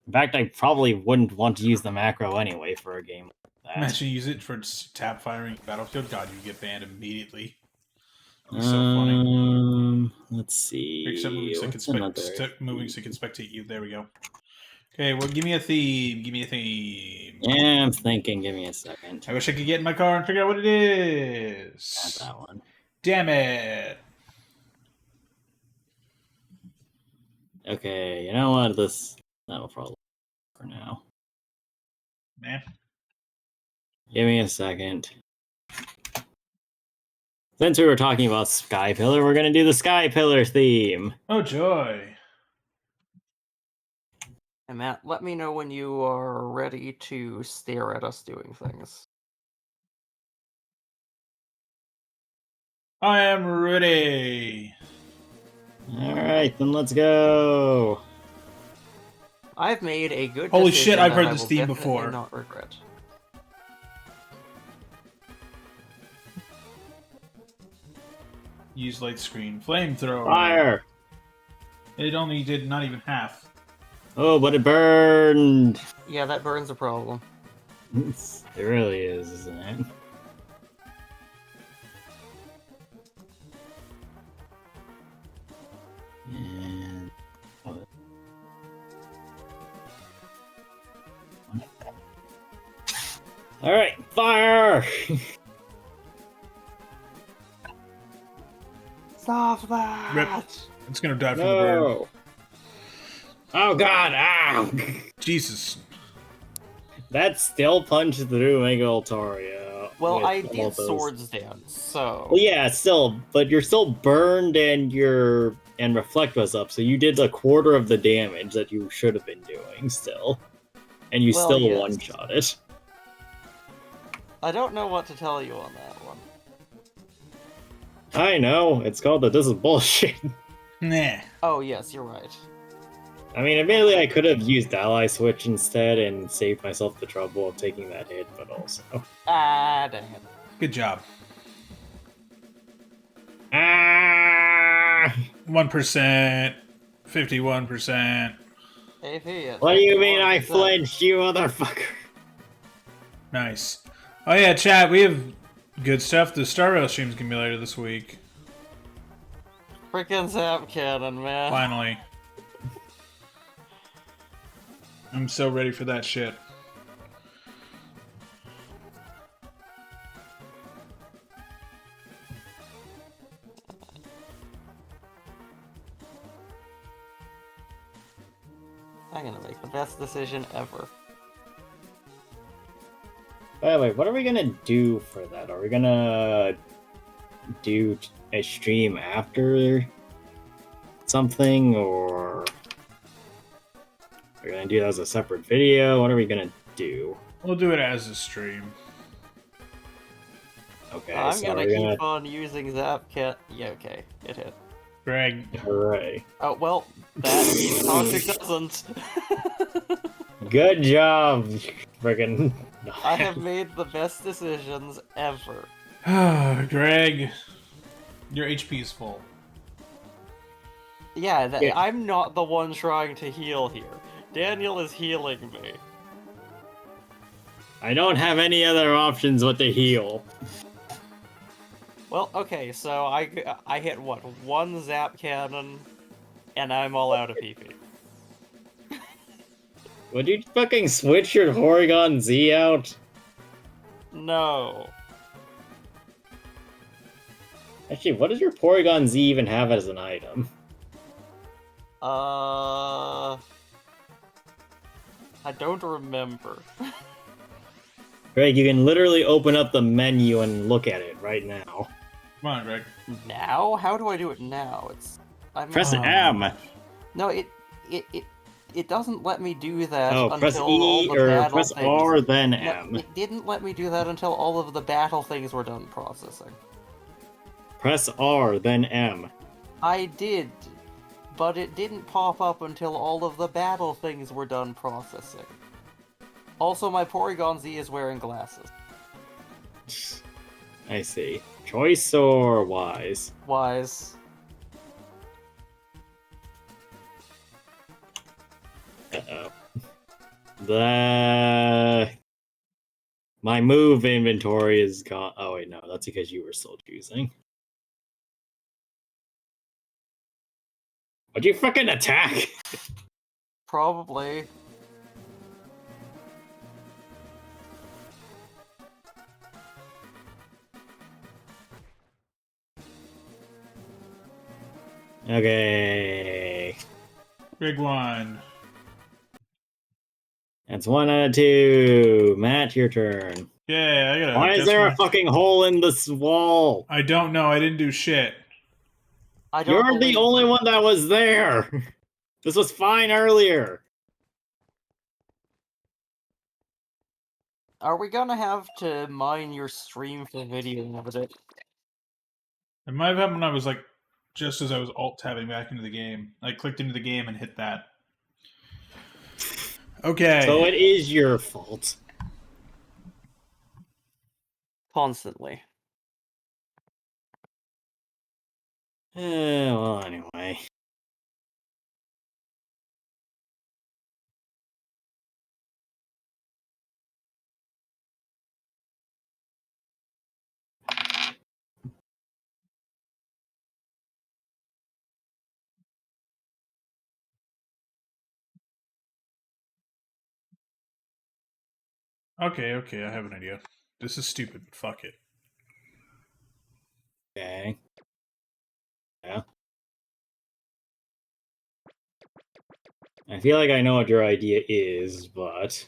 In fact, I probably wouldn't want to use the macro anyway for a game like that. Imagine you use it for tap firing Battlefield. God, you get banned immediately. That'd be so funny. Let's see. Except moving so it can spectate you. There we go. Okay, well, give me a theme. Give me a theme. Yeah, I'm thinking. Give me a second. I wish I could get in my car and figure out what it is. Not that one. Damn it. Okay, you know what? That'll probably work for now. Man. Give me a second. Since we were talking about Sky Pillar, we're gonna do the Sky Pillar theme. Oh, joy. And Matt, let me know when you are ready to stare at us doing things. I am ready. Alright, then let's go. I've made a good Holy decision shit, I've that heard I this will theme definitely before. Not regret. Use light screen. Flamethrower. Fire! It only did not even half. Oh, but it burned! Yeah, that burns a problem. It really is, isn't it? All right, fire! Stop that! Rip. It's gonna die from the bird. No! Oh god! Ow! Jesus. That still punched through Mega Altaria. Well, with I all did those- Swords Dance, so... Well, yeah, still, but you're still burned and Reflect was up, so you did a quarter of the damage that you should have been doing still. And you Well, still yes. one-shot it. I don't know what to tell you on that one. I know, it's called This is bullshit. Nah. Oh, yes, you're right. I mean, admittedly, I could have used Ally Switch instead and saved myself the trouble of taking that hit, but also... Ah, dang it. Good job. Ah! 1%. 51%. AP, What do you mean I 51%. flinched, you motherfucker? Nice. Oh yeah, chat, we have good stuff. The Star Rail stream's gonna be later this week. Frickin' Zap Cannon, man. Finally. I'm so ready for that shit. I'm gonna make the best decision ever. By the way, what are we gonna do for that? Are we gonna do a stream after something, or we're gonna do that as a separate video? What are we gonna do? We'll do it as a stream. Okay, I'm so gonna we're keep on using Zap Cat. Yeah, okay, it hit. Greg. Hooray. Oh, well, that means Toxic doesn't. Good job, friggin'. I have made the best decisions ever. Greg. Your HP is full. Yeah, Yeah. I'm not the one trying to heal here. Daniel is healing me. I don't have any other options but to heal. Well, okay, so I hit what, one Zap Cannon, and I'm all out of PP. Would you fucking switch your Porygon Z out? No. Actually, what does your Porygon Z even have as an item? I don't remember. Greg, you can literally open up the menu and look at it right now. Come on, Greg. Now? How do I do it now? Press M. No, it doesn't let me do that Oh, until press all E the or battle press things. R, then No, M. it didn't let me do that until all of the battle things were done processing. Press R, then M. I did, but it didn't pop up until all of the battle things were done processing. Also, my Porygon Z is wearing glasses. I see. Choice or wise? Wise. Uh-oh. My move inventory is gone. Oh wait, no, that's because you were still choosing. Would you fucking attack? Probably. Okay. Greg won. That's 1 out of 2. Matt, your turn. Yeah, I gotta. Why is adjust there my- a fucking hole in this wall? I don't know. I didn't do shit. I don't You're believe the only you. one that was there. This was fine earlier. Are we gonna have to mine your stream for video evidence? It might have happened when I was like, just as I was alt tabbing back into the game. I clicked into the game and hit that. Okay. So it is your fault. Constantly. Well, anyway. Okay, I have an idea. This is stupid. Fuck it. Okay. Yeah. I feel like I know what your idea is, but...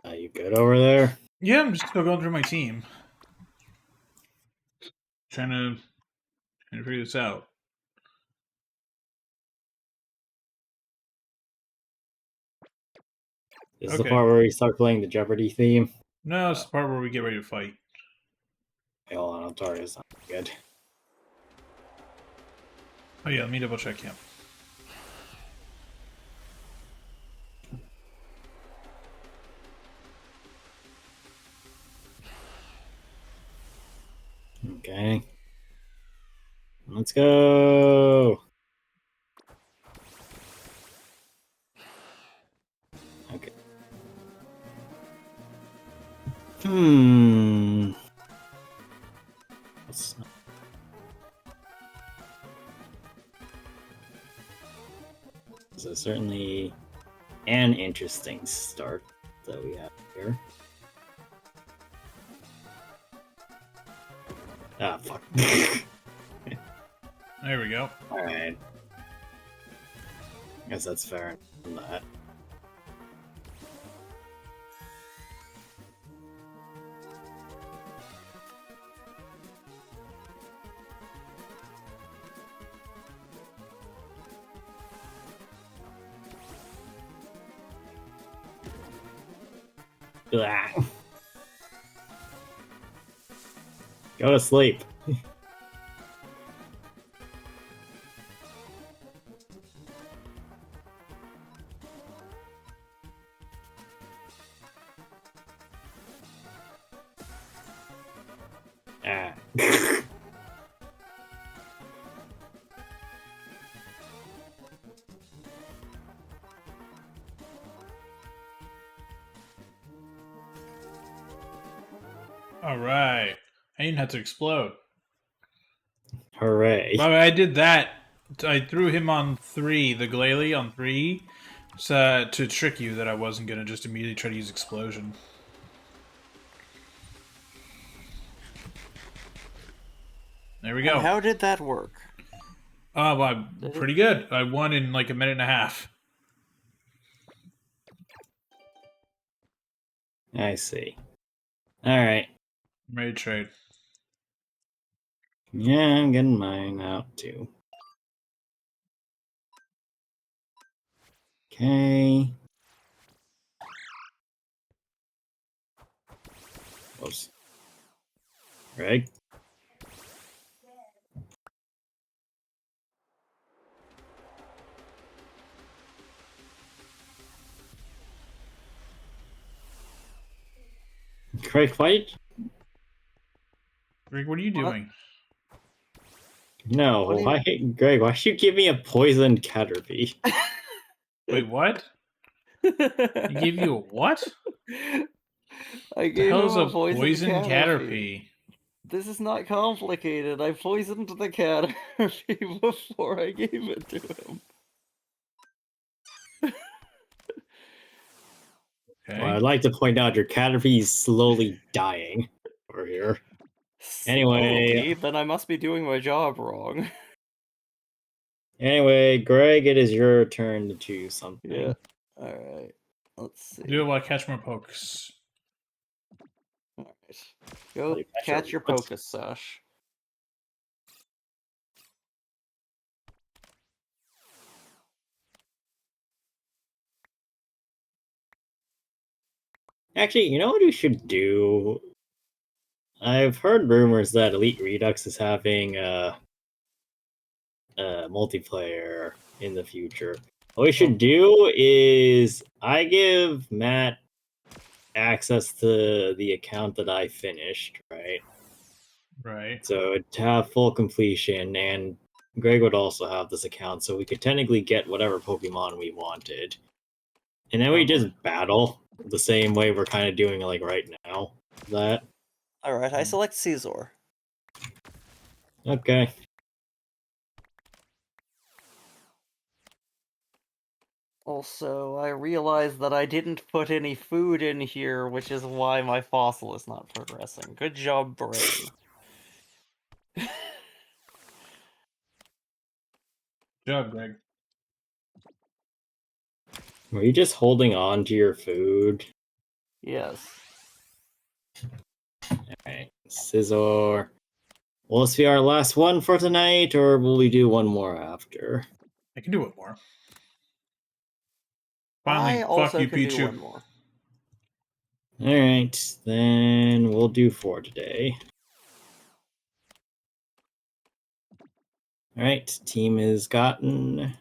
Are you good over there? Yeah, I'm just still going through my team. Trying to figure this out. This is the part where we start playing the Jeopardy theme. No, it's the part where we get ready to fight. Okay, hold on, Altar's not good. Oh yeah, let me double check him. Okay. Let's go! Okay. So certainly an interesting start that we have here. Ah, fuck. There we go. Alright. Guess that's fair enough. That. Blah. Go to sleep. Ah. All right. I didn't have to explode. Hooray. But I did that. I threw him on 3, the Glalie on 3, so, to trick you that I wasn't going to just immediately try to use Explosion. There we go. And how did that work? Well, pretty good. I won in like a minute and a half. I see. Alright. Ready to trade. Yeah, I'm getting mine out too. Okay. Whoops. Greg? Greg, why? Greg, what are you doing? No, why, Greg? Why should you give me a poisoned Caterpie? Wait, what? He gave you a what? I gave him a poison Caterpie. This is not complicated. I poisoned the Caterpie before I gave it to him. Okay. Well, I'd like to point out your Caterpie is slowly dying over here. Anyway, then I must be doing my job wrong. Anyway, Greg, it is your turn to choose something. Yeah. Alright. Let's see. Do it while I catch more pokes. Alright. Go catch your Pocus, Sash. Actually, you know what we should do? I've heard rumors that Elite Redux is having multiplayer in the future. What we should do is I give Matt access to the account that I finished, right? Right. So to have full completion, and Greg would also have this account, so we could technically get whatever Pokemon we wanted. And then we just battle the same way we're kind of doing like right now. That. Alright, I select Caesar. Okay. Also, I realized that I didn't put any food in here, which is why my fossil is not progressing. Good job, brain. Good job, Greg. Were you just holding on to your food? Yes. Alright. Scizor. Will this be our last one for tonight, or will we do one more after? I can do one more. I Finally, also fuck you, can do Pichu. one more. Alright, then we'll do 4 today. Alright, team has gotten...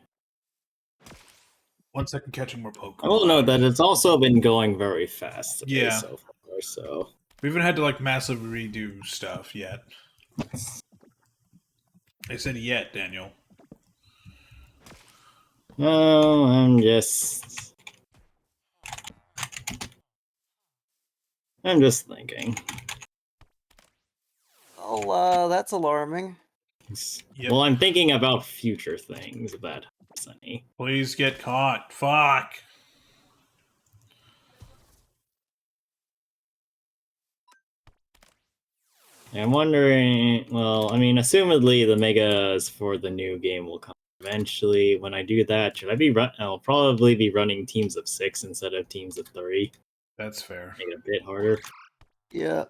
1 second catching more Pokemon. I will note that it's also been going very fast today so far, so... We haven't had to, like, massive redo stuff yet. I said yet, Daniel. Oh, I'm just thinking. Oh, that's alarming. Yep. Well, I'm thinking about future things, if that helps any. Please get caught. Fuck. I'm wondering, well, I mean, assumedly the megas for the new game will come eventually. When I do that, should I be I'll probably be running teams of 6 instead of teams of 3. That's fair. Make it a bit harder. Yeah.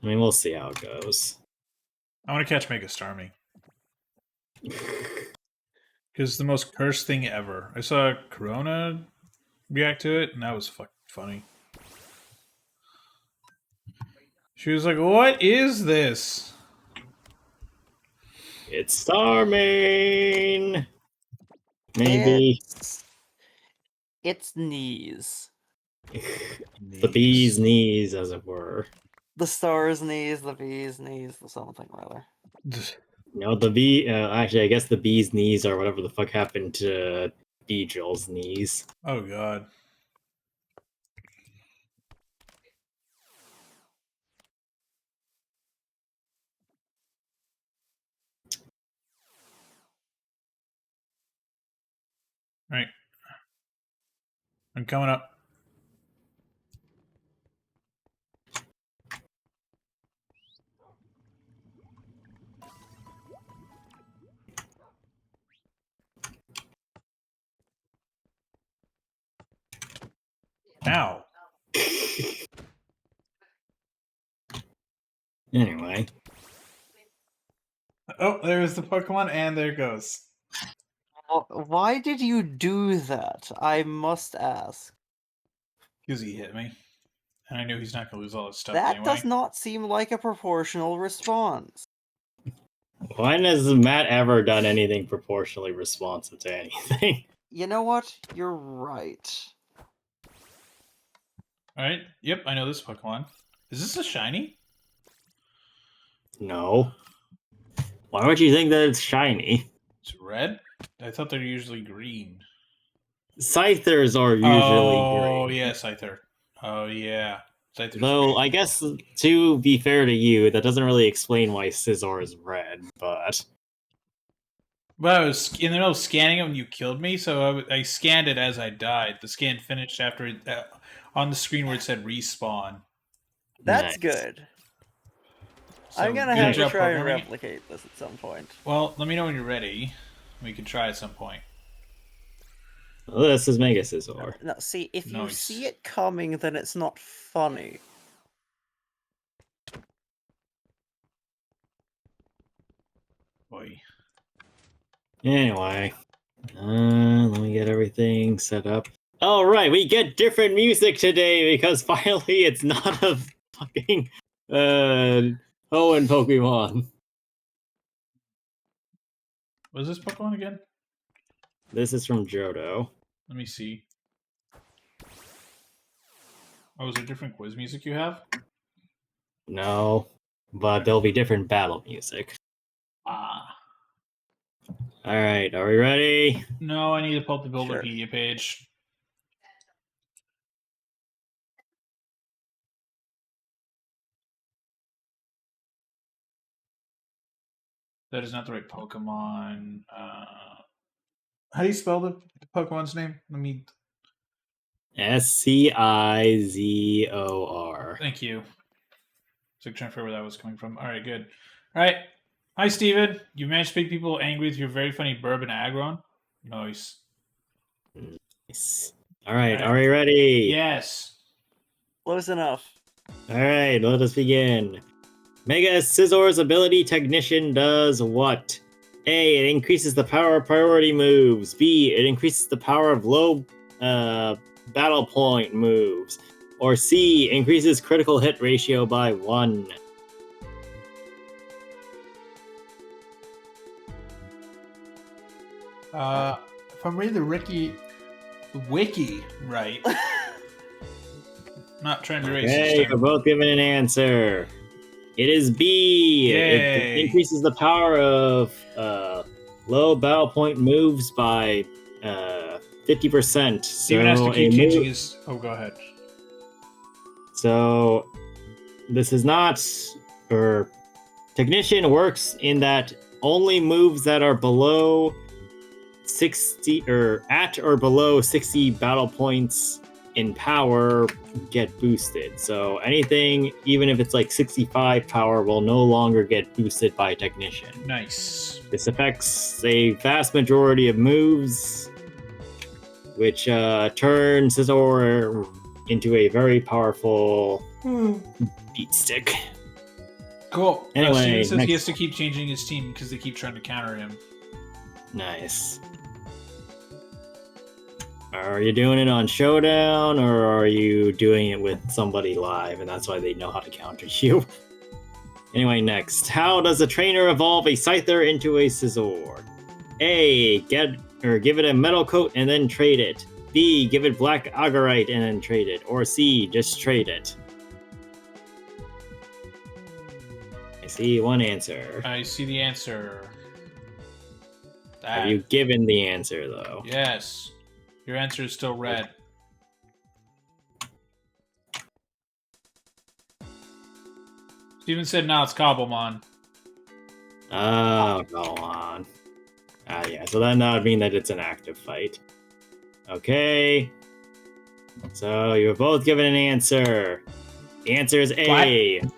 I mean, we'll see how it goes. I want to catch Mega Starmie. Because it's the most cursed thing ever. I saw Corona react to it, and that was fucking funny. She was like, "What is this?" It's Starmane! Maybe. It's knees. The bee's knees, as it were. The star's knees, the bee's knees, the something rather. No, the bee. Actually, I guess the bee's knees are whatever the fuck happened to Beedrill's knees. Oh god. Right. I'm coming up. Ow. Anyway. Oh, there's the Pokemon, and there it goes. Why did you do that? I must ask. Because he hit me. And I knew he's not going to lose all his stuff That anyway. does not seem like a proportional response. When has Matt ever done anything proportionally responsive to anything? You know what? You're right. Alright, yep, I know this Pokemon. Is this a shiny? No. Why would you think that it's shiny? It's red? I thought they're usually green. Scythers are usually Oh, green. yeah, Scyther. Oh, yeah. Scyther's Though, green. I guess, to be fair to you, that doesn't really explain why Scizor is red, but... But I was in the middle of scanning it when you killed me, so I scanned it as I died. The scan finished after it, on the screen where it said respawn. That's Nice. good. So, I'm gonna good have to job try and programming it. replicate this at some point. Well, let me know when you're ready. We can try at some point. Well, this is Mega Scizor. No, see, if you Nice. see it coming, then it's not funny. Boy. Anyway. Let me get everything set up. Oh, right, we get different music today because finally it's not a fucking Hoenn Pokemon. What is this Pokemon again? This is from Johto. Let me see. Oh, is there different quiz music you have? No, but there'll be different battle music. Ah. All right, are we ready? No, I need to pull up the Buildopedia page. That is not the right Pokemon. How do you spell the Pokemon's name? Let me. Scizor. Thank you. So trying to figure where that was coming from. All right, good. All right. Hi, Steven. You managed to make people angry with your very funny Bourbon Aggron. Nice. Nice. All right, are we ready? Yes. Close enough. All right, let us begin. Mega Scizzor's ability Technician does what? A. It increases the power of priority moves. B. It increases the power of low battle point moves. Or C. Increases critical hit ratio by 1. If I'm reading the wiki right. Not trying to be racist. Okay, we're both given an answer. It is B. It increases the power of low battle point moves by 50%. Steven has to keep changing his. Oh, go ahead. So this is not, or Technician works in that only moves that are below 60 or at or below 60 battle points in power get boosted. So anything, even if it's like 65 power, will no longer get boosted by Technician. Nice. This affects a vast majority of moves, which turns Scizor into a very powerful beat stick. Cool. Anyway, Steven says he has to keep changing his team because they keep trying to counter him. Nice. Are you doing it on Showdown, or are you doing it with somebody live, and that's why they know how to counter you? Anyway, next. How does a trainer evolve a Scyther into a Scizor? A. Give it a metal coat and then trade it. B. Give it black Agorite and then trade it. Or C. Just trade it. I see one answer. I see the answer. Have you given the answer, though? Yes. Your answer is still red. Steven said, no, it's Cobblemon. Oh, go on. Yeah, so then that would mean that it's an active fight. Okay. So you're both given an answer. The answer is A. What?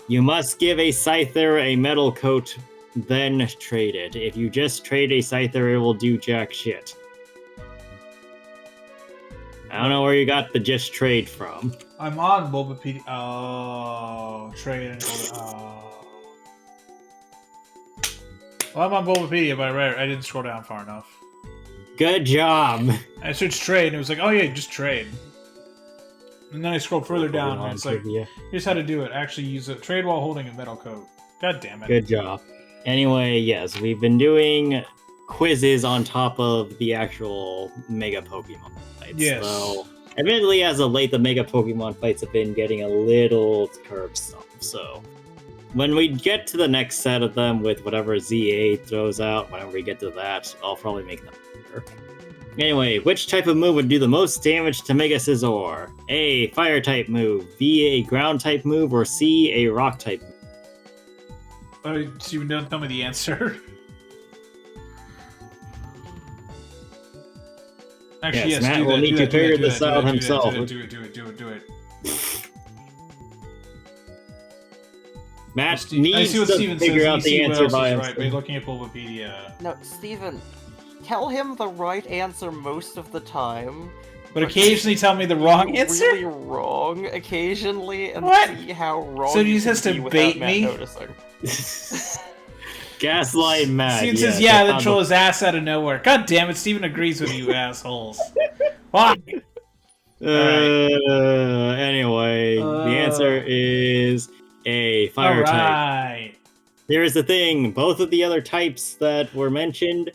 You must give a Scyther a metal coat, then trade it. If you just trade a Scyther, it will do jack shit. I don't know where you got the just trade from. I'm on Bulbapedia. Oh, trade and Well, I'm on Bulbapedia, but I didn't scroll down far enough. Good job. I searched trade, and it was like, oh yeah, just trade. And then I scrolled further down, and it's like, here's how to do it. Actually use a trade while holding a metal coat. God damn it. Good job. Anyway, yes, we've been doing quizzes on top of the actual Mega Pokemon fights. Yes. So, admittedly, as of late, the Mega Pokemon fights have been getting a little curbsome. So, when we get to the next set of them with whatever ZA throws out, whenever we get to that, I'll probably make them better. Anyway, which type of move would do the most damage to Mega Scizor? A. Fire type move. B. A ground type move. Or C. A rock type move. Oh, so you don't tell me the answer? Actually, yes, Matt will need to figure this out himself. Do it. Matt needs to figure out the answer by himself. Right, by looking at Bulbapedia. No, Steven, tell him the right answer most of the time. But occasionally tell me the wrong answer? Really wrong occasionally, and see how wrong so he just has to bait me? Gaslight Matt. Steven says, yeah, then troll his ass out of nowhere. God damn it, Steven agrees with you, assholes. Fuck! Anyway, the answer is a fire type. Here's the thing, both of the other types that were mentioned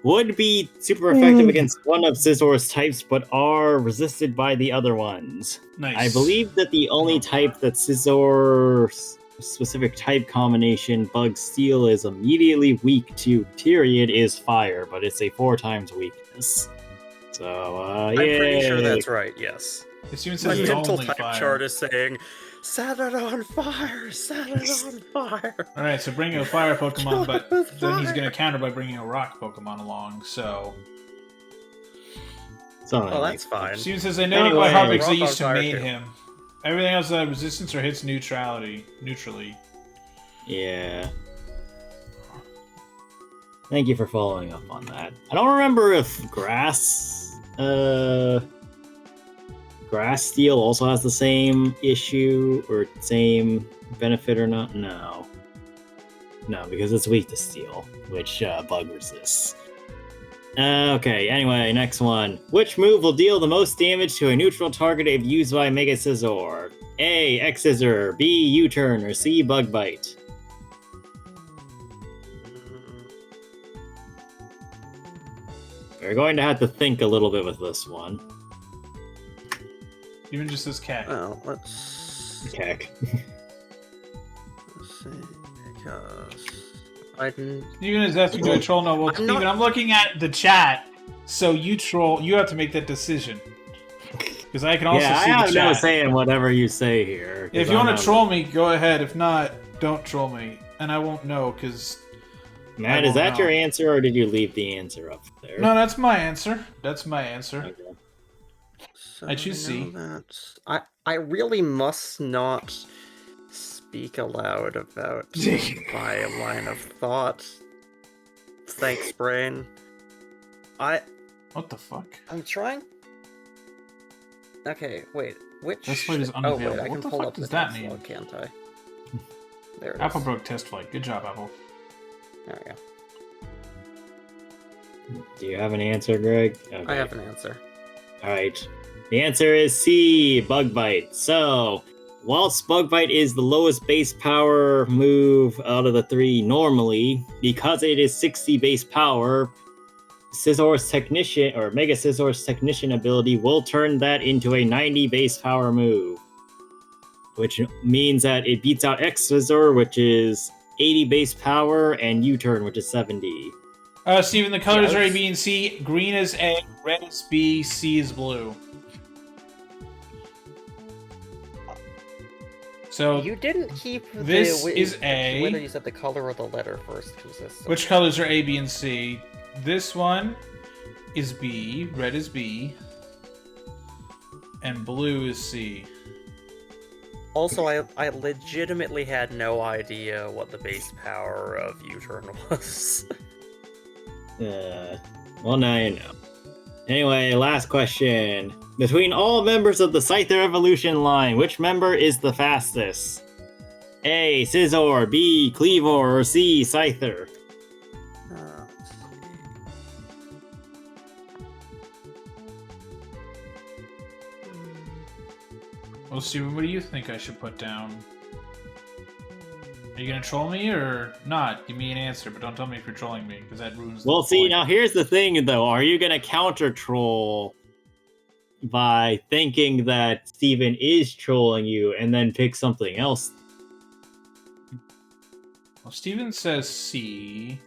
would be super effective against one of Scissor's types, but are resisted by the other ones. Nice. I believe that the only type that Scissor's specific type combination Bug Steel is immediately weak to, period, is fire, but it's a 4 times weakness. So, I'm pretty sure that's right, yes. It seems My it's mental only type fire. chart is saying, set it on fire, set it on fire. Alright, so bring a fire Pokemon, but With then he's fire. going to counter by bringing a rock Pokemon along, so... something Oh, like that's fine. Steven says, I know it Anyway, by heart because I rock on used to fire main too. him. Everything else resistance or hits neutrally. Yeah. Thank you for following up on that. I don't remember if Grass Steel also has the same issue or same benefit or not. No, because it's weak to Steel, which Bug resists. Okay, anyway, next one. Which move will deal the most damage to a neutral target if used by Mega Scizor? A. X Scissor, B. U-turn, or C. Bug Bite? We're going to have to think a little bit with this one. Even just this cat. Well, let's Heck. see, because I didn't... Steven is asking to troll. No, well, I'm Steven, not- I'm looking at the chat, so you troll. You have to make that decision. Because I can also Yeah, I see the have chat. no say in whatever you say here. 'cause If you I'm want not- to troll me, go ahead. If not, don't troll me. And I won't know, because... Matt, I is that won't your know. answer, or did you leave the answer up there? No, that's my answer. That's my answer. Okay. So I choose know C. that I really must not speak aloud about my line of thought. Thanks, brain. What the fuck? I'm trying. Okay, wait. Which? Test flight is Oh wait, unavailable. I What can the pull fuck up does the that text mean? log, can't I? There it Apple is. broke test flight. Good job, Apple. There we go. Do you have an answer, Greg? Okay. I have an answer. Alright. The answer is C, Bug Bite. So, whilst Bug Bite is the lowest base power move out of the 3 normally, because it is 60 base power, Scissor's Technician, or Mega Scissor's Technician ability will turn that into a 90 base power move. Which means that it beats out X Scissor, which is 80 base power, and U-turn, which is 70. Steven, the colors are A, Yes. B, and C. Green is A, red is B, C is blue. So, You didn't keep this the is A. whether you said the color or the letter first consistent. which colors are A, B, and C? This one is B, red is B, and blue is C. Also, I legitimately had no idea what the base power of U-turn was. Well, now you know. Anyway, last question. Between all members of the Scyther evolution line, which member is the fastest? A. Scizor, B. Cleavor, or C. Scyther? Let's see. Well, Steven, what do you think I should put down? Are you gonna troll me or not? Give me an answer, but don't tell me if you're trolling me, because that ruins Well, the see, point. now here's the thing, though. Are you going to counter troll by thinking that Steven is trolling you and then pick something else? Well, Steven says C.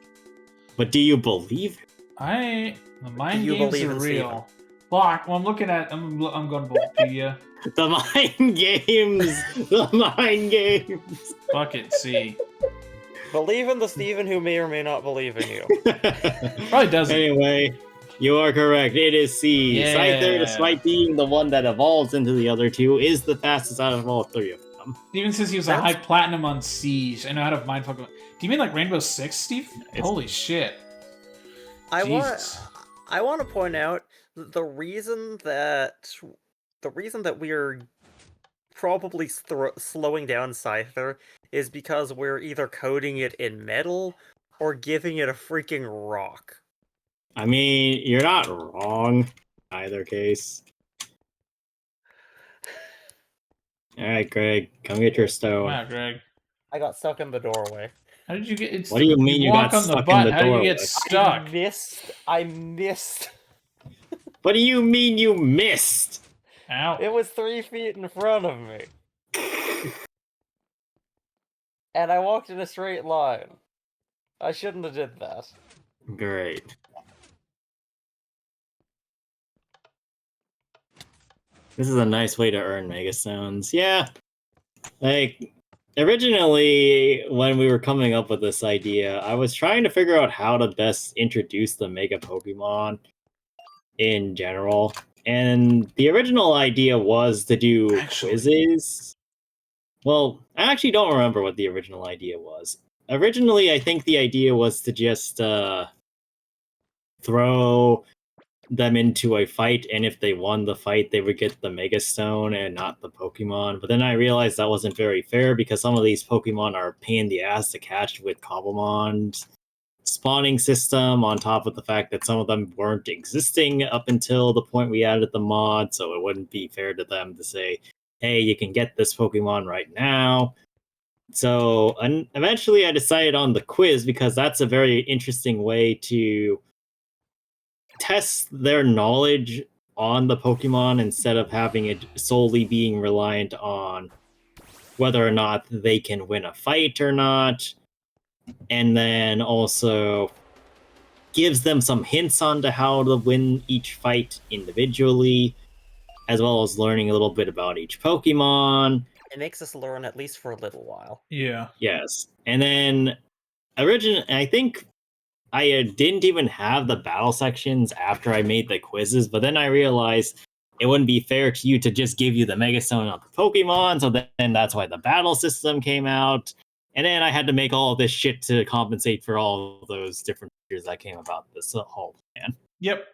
But do you believe it? The mind you games believe are in real. Block. Well, I'm looking at. I'm going to Wikipedia. The mind games! The mind games! Fuck it. C. Believe in the Steven who may or may not believe in you. Probably doesn't. Anyway, you are correct. It is C. Yeah. Scyther, despite being the one that evolves into the other two, is the fastest out of all 3 of them. Steven says he was a That's- high platinum on Siege. I know how to mind fuck. Do you mean like Rainbow Six, Steve? It's- Holy shit. I Jesus. want to point out that the reason that we're probably slowing down Scyther is because we're either coding it in metal or giving it a freaking rock. I mean, you're not wrong either case. Alright, Greg, come get your stone. Wow, Greg. I got stuck in the doorway. How did you get? It's What do you mean you walk got on the stuck in butt. the How do you doorway? get stuck? I missed. What do you mean you missed? Ow. It was 3 feet in front of me. And I walked in a straight line. I shouldn't have did that. Great. This is a nice way to earn Megastones. Yeah. Like, originally, when we were coming up with this idea, I was trying to figure out how to best introduce the Mega Pokemon in general. And the original idea was to do quizzes. Well, I actually don't remember what the original idea was. Originally, I think the idea was to just throw them into a fight, and if they won the fight, they would get the Mega Stone and not the Pokemon. But then I realized that wasn't very fair because some of these Pokemon are a pain in the ass to catch with Cobblemon's spawning system, on top of the fact that some of them weren't existing up until the point we added the mod, so it wouldn't be fair to them to say, hey, you can get this Pokemon right now. So eventually I decided on the quiz because that's a very interesting way to test their knowledge on the Pokemon instead of having it solely being reliant on whether or not they can win a fight or not. And then also gives them some hints onto how to win each fight individually, as well as learning a little bit about each Pokemon. It makes us learn at least for a little while. Yeah. Yes. And then I think I didn't even have the battle sections after I made the quizzes, but then I realized it wouldn't be fair to you to just give you the Mega Stone of the Pokemon, so then that's why the battle system came out. And then I had to make all of this shit to compensate for all of those different features that came about this whole plan. Yep.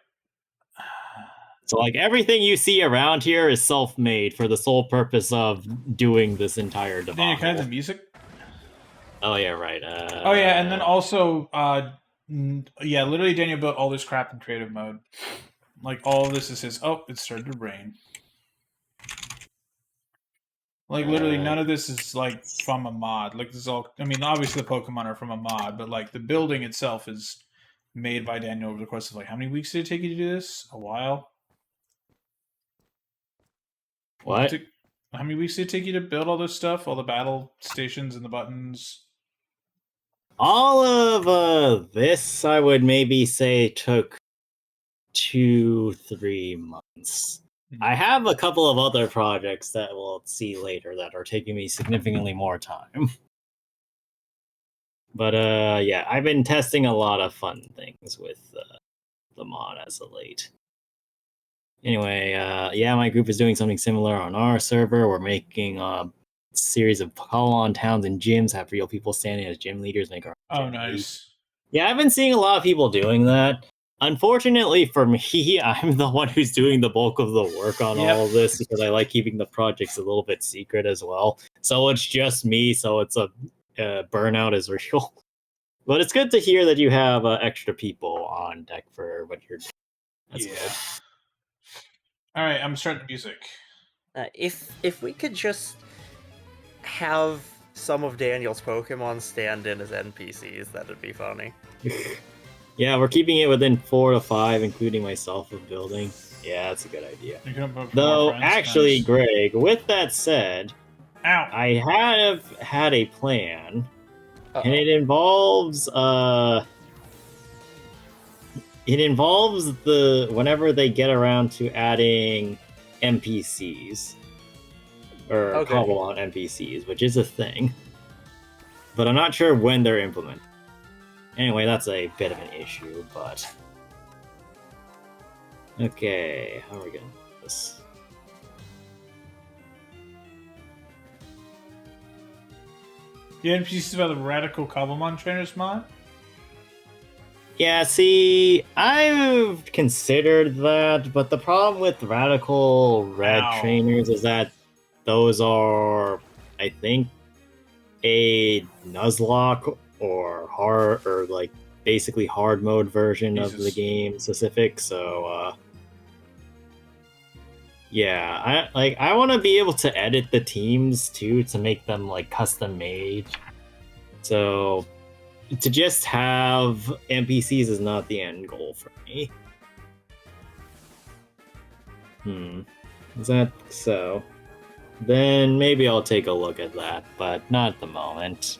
So, like, everything you see around here is self-made for the sole purpose of doing this entire debacle. Then you kind of the music. Oh yeah, right. Oh yeah, and then also, yeah, literally Daniel built all this crap in creative mode. Like, all of this is his. Oh, it started to rain. Like, literally, none of this is, like, from a mod. Like, this is all... I mean, obviously the Pokemon are from a mod, but, like, the building itself is made by Daniel over the course of, like, how many weeks did it take you to do this? A while? What? How many weeks did it take you to build all this stuff? All the battle stations and the buttons? All of this, I would maybe say, took 2-3 months. I have a couple of other projects that we'll see later that are taking me significantly more time. But yeah, I've been testing a lot of fun things with the mod as of late. Anyway, yeah, my group is doing something similar on our server. We're making a series of call-on towns and gyms, have real people standing as gym leaders, make our own nice. Yeah, I've been seeing a lot of people doing that. Unfortunately for me, I'm the one who's doing the bulk of the work on all of this because I like keeping the projects a little bit secret as well. So it's just me, so it's a burnout is real. But it's good to hear that you have extra people on deck for what you're doing. That's good. All right, I'm starting the music. If we could just have some of Daniel's Pokemon stand in as NPCs, that'd be funny. Yeah, we're keeping it within 4 to 5, including myself of building. Yeah, that's a good idea. Though, actually, nice. Greg, with that said, I have had a plan, and it involves the whenever they get around to adding NPCs or Cobblemon NPCs, which is a thing, but I'm not sure when they're implemented. Anyway, that's a bit of an issue, but okay, how are we gonna do this? The NPCs about the Radical Cobblemon Trainers mod? Yeah, see, I've considered that, but the problem with Radical Red Trainers is that those are, I think, a Nuzlocke or hard, or like basically hard mode version of the game specific. So, yeah, I want to be able to edit the teams too to make them like custom made. So to just have NPCs is not the end goal for me. Is that so? Then maybe I'll take a look at that, but not at the moment.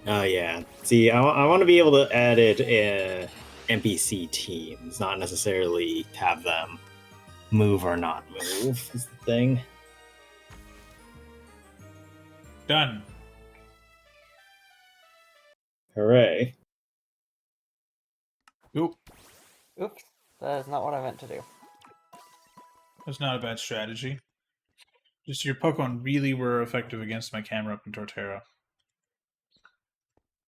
Oh yeah. See, I want to be able to edit NPC teams, not necessarily have them move or not move is the thing. Done. Hooray. Oop. Oops, that is not what I meant to do. That's not a bad strategy. Just your Pokemon really were effective against my Camerupt and Torterra.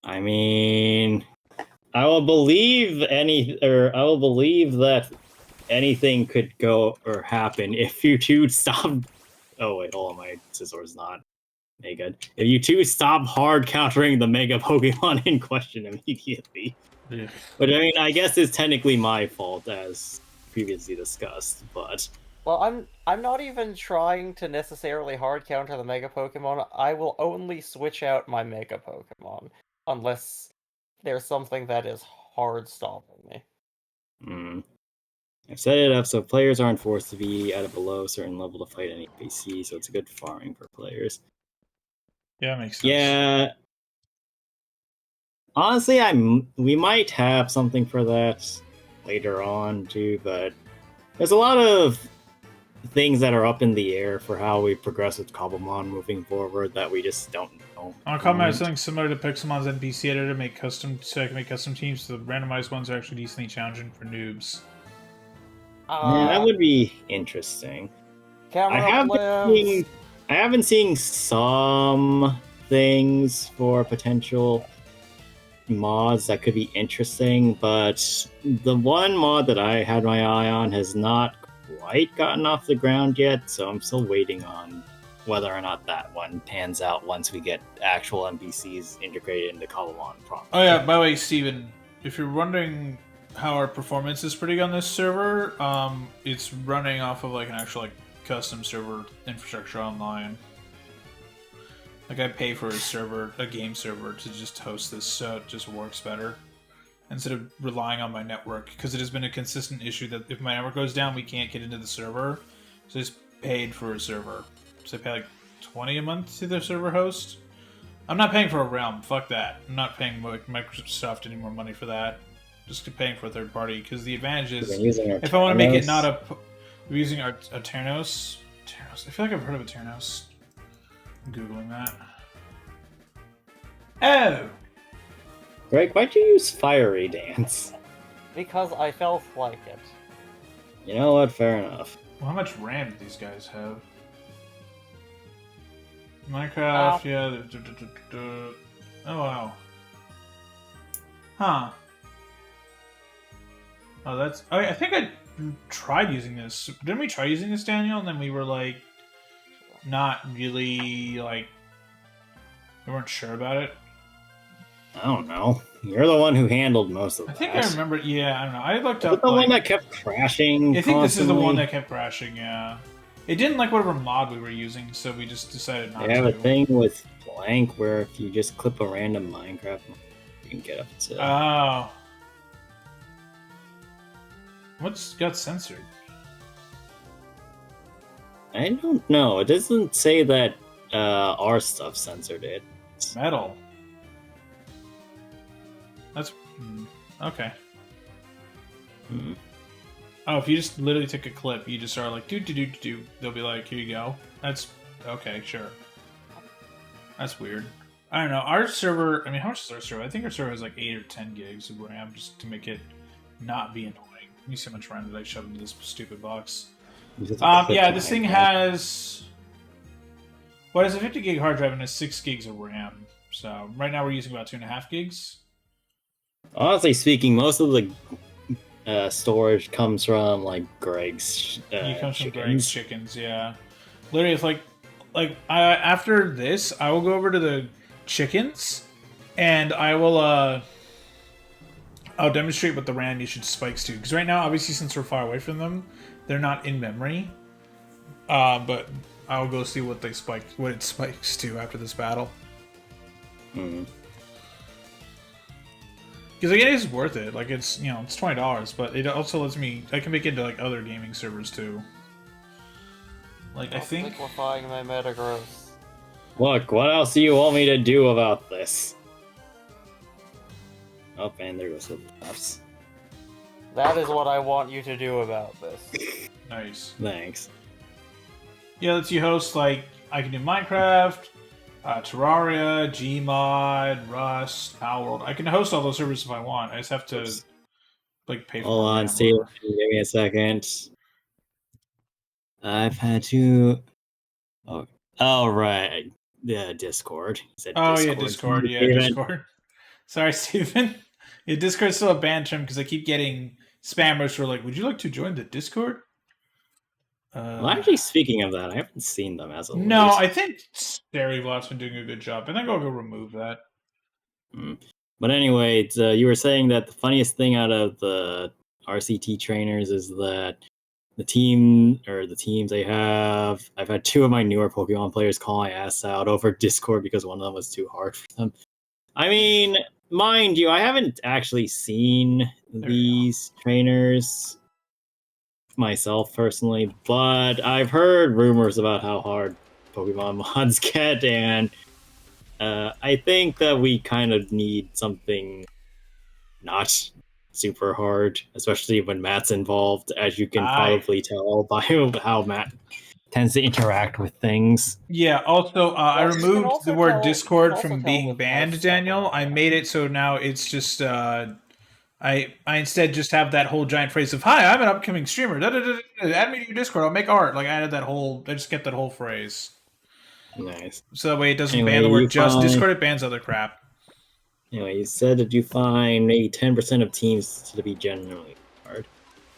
I mean, I will believe that anything could go or happen if you two stop. Oh wait, hold on, my Scissor's not mega. If you two stop hard countering the Mega Pokemon in question immediately. Yeah. But I mean, I guess it's technically my fault, as previously discussed. But well, I'm not even trying to necessarily hard counter the Mega Pokemon. I will only switch out my Mega Pokemon unless there's something that is hard stopping me. I've set it up so players aren't forced to be at a below a certain level to fight any NPC, so it's a good farming for players. Yeah, makes sense. Yeah. Honestly, we might have something for that later on too, but there's a lot of things that are up in the air for how we progress with Cobblemon moving forward that we just don't know. I want to comment something similar to Pixelmon's NPC editor so I can make custom teams. So the randomized ones are actually decently challenging for noobs. Yeah, that would be interesting. I have been seeing some things for potential mods that could be interesting, but the one mod that I had my eye on has not quite gotten off the ground yet, so I'm still waiting on whether or not that one pans out once we get actual NPCs integrated into Cobblemon proper. Oh yeah, by the way, Steven, if you're wondering how our performance is pretty on this server, it's running off of like an actual custom server infrastructure online. Like I pay for a game server to just host this, so it just works better instead of relying on my network, because it has been a consistent issue that if my network goes down, we can't get into the server. So I just paid for a server. So I pay like $20 a month to the server host. I'm not paying for a realm. Fuck that. I'm not paying Microsoft any more money for that. Just paying for a third party, because the advantage is if I want to make it not a. We're using our Ternos. Ternos. I feel like I've heard of a Ternos. I'm Googling that. Oh! Greg, why'd you use Fiery Dance? Because I felt like it. You know what? Fair enough. Well, how much RAM do these guys have? Minecraft, yeah. Oh, wow. Huh. Oh, that's... I think I tried using this. Didn't we try using this, Daniel? And then we were, not really, we weren't sure about it. I don't know. You're the one who handled most of that. I think I remember... Yeah, I don't know. I looked up, the one that kept crashing I think this is the one that kept crashing, yeah. It didn't like whatever mod we were using, so we just decided not to. They have a thing with blank where if you just clip a random Minecraft, you can get up to... Oh. What's got censored? I don't know. It doesn't say that our stuff censored it. Metal. That's... okay. Oh, if you just literally took a clip, you just start do, they'll be like, here you go. That's... okay, sure. That's weird. I don't know. Our server... I mean, how much is our server? I think our server has 8 or 10 gigs of RAM just to make it not be annoying. Let me see how much RAM did I shove into this stupid box. Yeah, this thing has... Well, it has a 50 gig hard drive and has 6 gigs of RAM. So, right now we're using about 2.5 gigs. Honestly speaking, most of the storage comes from Greg's It comes from chickens. Greg's chickens, yeah. Literally, if after this, I will go over to the chickens, and I will I'll demonstrate what the RAM usage spikes to. Because right now, obviously, since we're far away from them, they're not in memory. But I'll go see what it spikes to after this battle. Because like, it is worth it. Like it's it's $20, but it also lets me. I can make it into like other gaming servers too. Like I think. Liquefying my Metagross. Look, what else do you want me to do about this? Oh, and there goes the laughs. That is what I want you to do about this. Nice. Thanks. Yeah, lets you host like I can do Minecraft, Terraria, Gmod, Rust, Palworld. I can host all those servers if I want. I just have to like pay for. Hold on, Steve. Give me a second. I've had to. Oh, right. Yeah, Discord. Yeah, Discord. Yeah, Discord. Sorry, Steven. Yeah, Discord's still a banned term because I keep getting spammers who are like, "Would you like to join the Discord?" Well, actually, speaking of that, I haven't seen them as of late. No, I think Stereovlot's been doing a good job. I think I'll go remove that. But anyway, you were saying that the funniest thing out of the RCT trainers is that the teams I've had two of my newer Pokemon players call my ass out over Discord because one of them was too hard for them. I mean, mind you, I haven't actually seen these trainers myself personally, but I've heard rumors about how hard Pokemon mods get, and I think that we kind of need something not super hard, especially when Matt's involved, as you can probably tell by how Matt tends to interact with things. Yeah, also, I removed the word Discord from being banned, Daniel. I made it so now it's just, I instead just have that whole giant phrase of, "Hi, I'm an upcoming streamer. Add me to your Discord. I'll make art." Like, I just kept that whole phrase. Nice. So that way it doesn't ban the word just Discord, it bans other crap. Anyway, you said that you find maybe 10% of teams to be genuinely hard.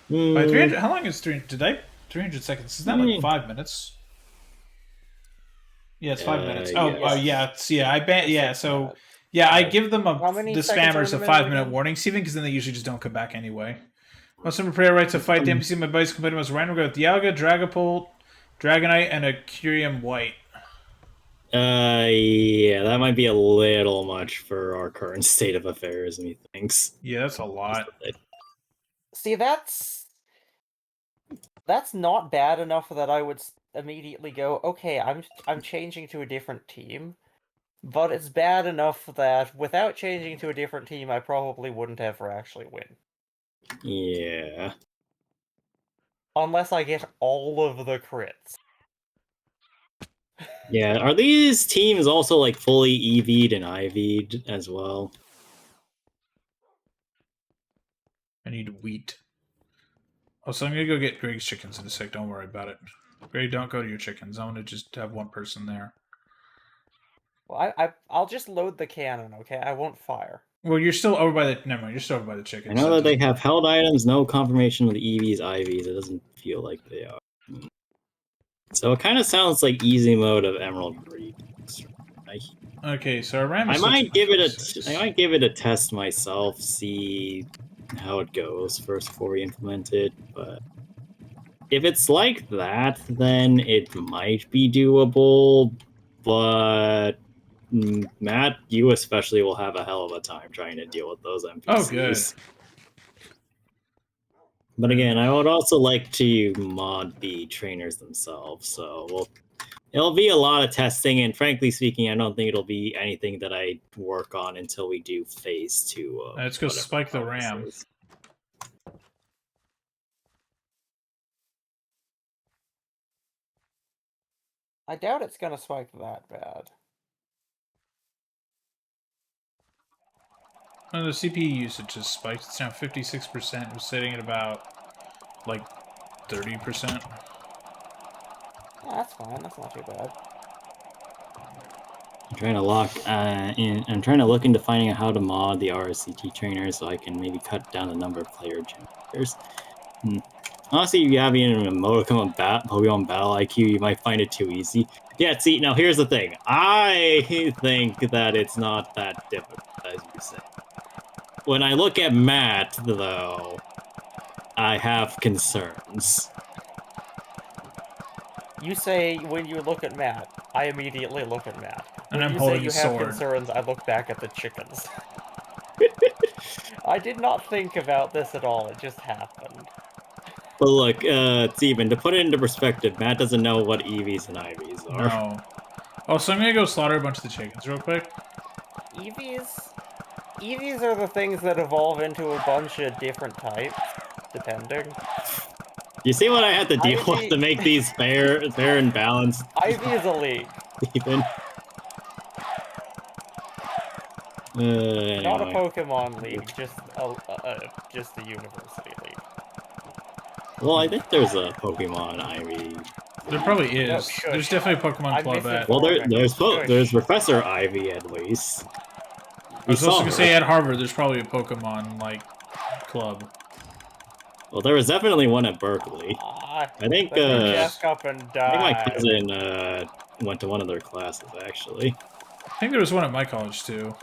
By 300, how long is 300? 300 seconds. Is that like 5 minutes? Yeah, it's 5 minutes. I ban. Yeah, so I give them the spammers a 5-minute warning, Steven, because then they usually just don't come back anyway. Most of them prepare right to fight the NPC. My buddies complete most random. Go with Dialga, Dragapult, Dragonite, and a Kyurem White. Yeah, that might be a little much for our current state of affairs, methinks. Yeah, that's a lot. See, that's not bad enough that I would immediately go, okay, I'm changing to a different team. But it's bad enough that without changing to a different team, I probably wouldn't ever actually win. Yeah. Unless I get all of the crits. Yeah, are these teams also like fully EV'd and IV'd as well? I need wheat. Oh, so I'm gonna go get Greg's chickens in a sec. Don't worry about it. Greg, don't go to your chickens. I want to just have one person there. Well, I'll just load the cannon, okay? I won't fire. Well, you're still over by the... Never mind, you're still over by the chickens. I know that they have held items, no confirmation with EVs, IVs. It doesn't feel like they are. So it kind of sounds like easy mode of Emerald Breed. Okay, so I might give it a test myself, see how it goes first before we implement it, but if it's like that, then it might be doable, but Matt, you especially will have a hell of a time trying to deal with those NPCs. Oh, good. But again, I would also like to mod the trainers themselves, so it'll be a lot of testing, and frankly speaking, I don't think it'll be anything that I work on until we do phase 2. Let's go spike the RAM. I doubt it's gonna spike that bad. Oh, the CPU usage has spiked. It's now 56%. It was sitting at about, like, 30%. Yeah, that's fine. That's not too bad. I'm trying to I'm trying to look into finding out how to mod the RSCT trainer so I can maybe cut down the number of player generators. Honestly, if you have an emoticon of Pokemon Battle IQ, you might find it too easy. Yeah, see, now here's the thing. I think that it's not that difficult, as you say. When I look at Matt, though, I have concerns. You say when you look at Matt, I immediately look at Matt. And when I'm you holding say you a have sword. concerns, I look back at the chickens. I did not think about this at all. It just happened. But look, Steven, to put it into perspective, Matt doesn't know what EVs and IVs are. No. Oh, so I'm gonna go slaughter a bunch of the chickens real quick. EVs are the things that evolve into a bunch of different types, depending. You see what I had to deal IV with to make these fair and balanced, IV is a league, Steven? not a Anyway. Pokemon league, just a university league. Well, I think there's a Pokemon Ivy. There probably is. No, shush. There's definitely a Pokemon I'm Club at. Well, there's Shush. Professor Ivy at least. I was also gonna say at Harvard, there's probably a Pokemon like club. Well, there was definitely one at Berkeley. I think jack up and I think die. my cousin went to one of their classes actually. I think there was one at my college too.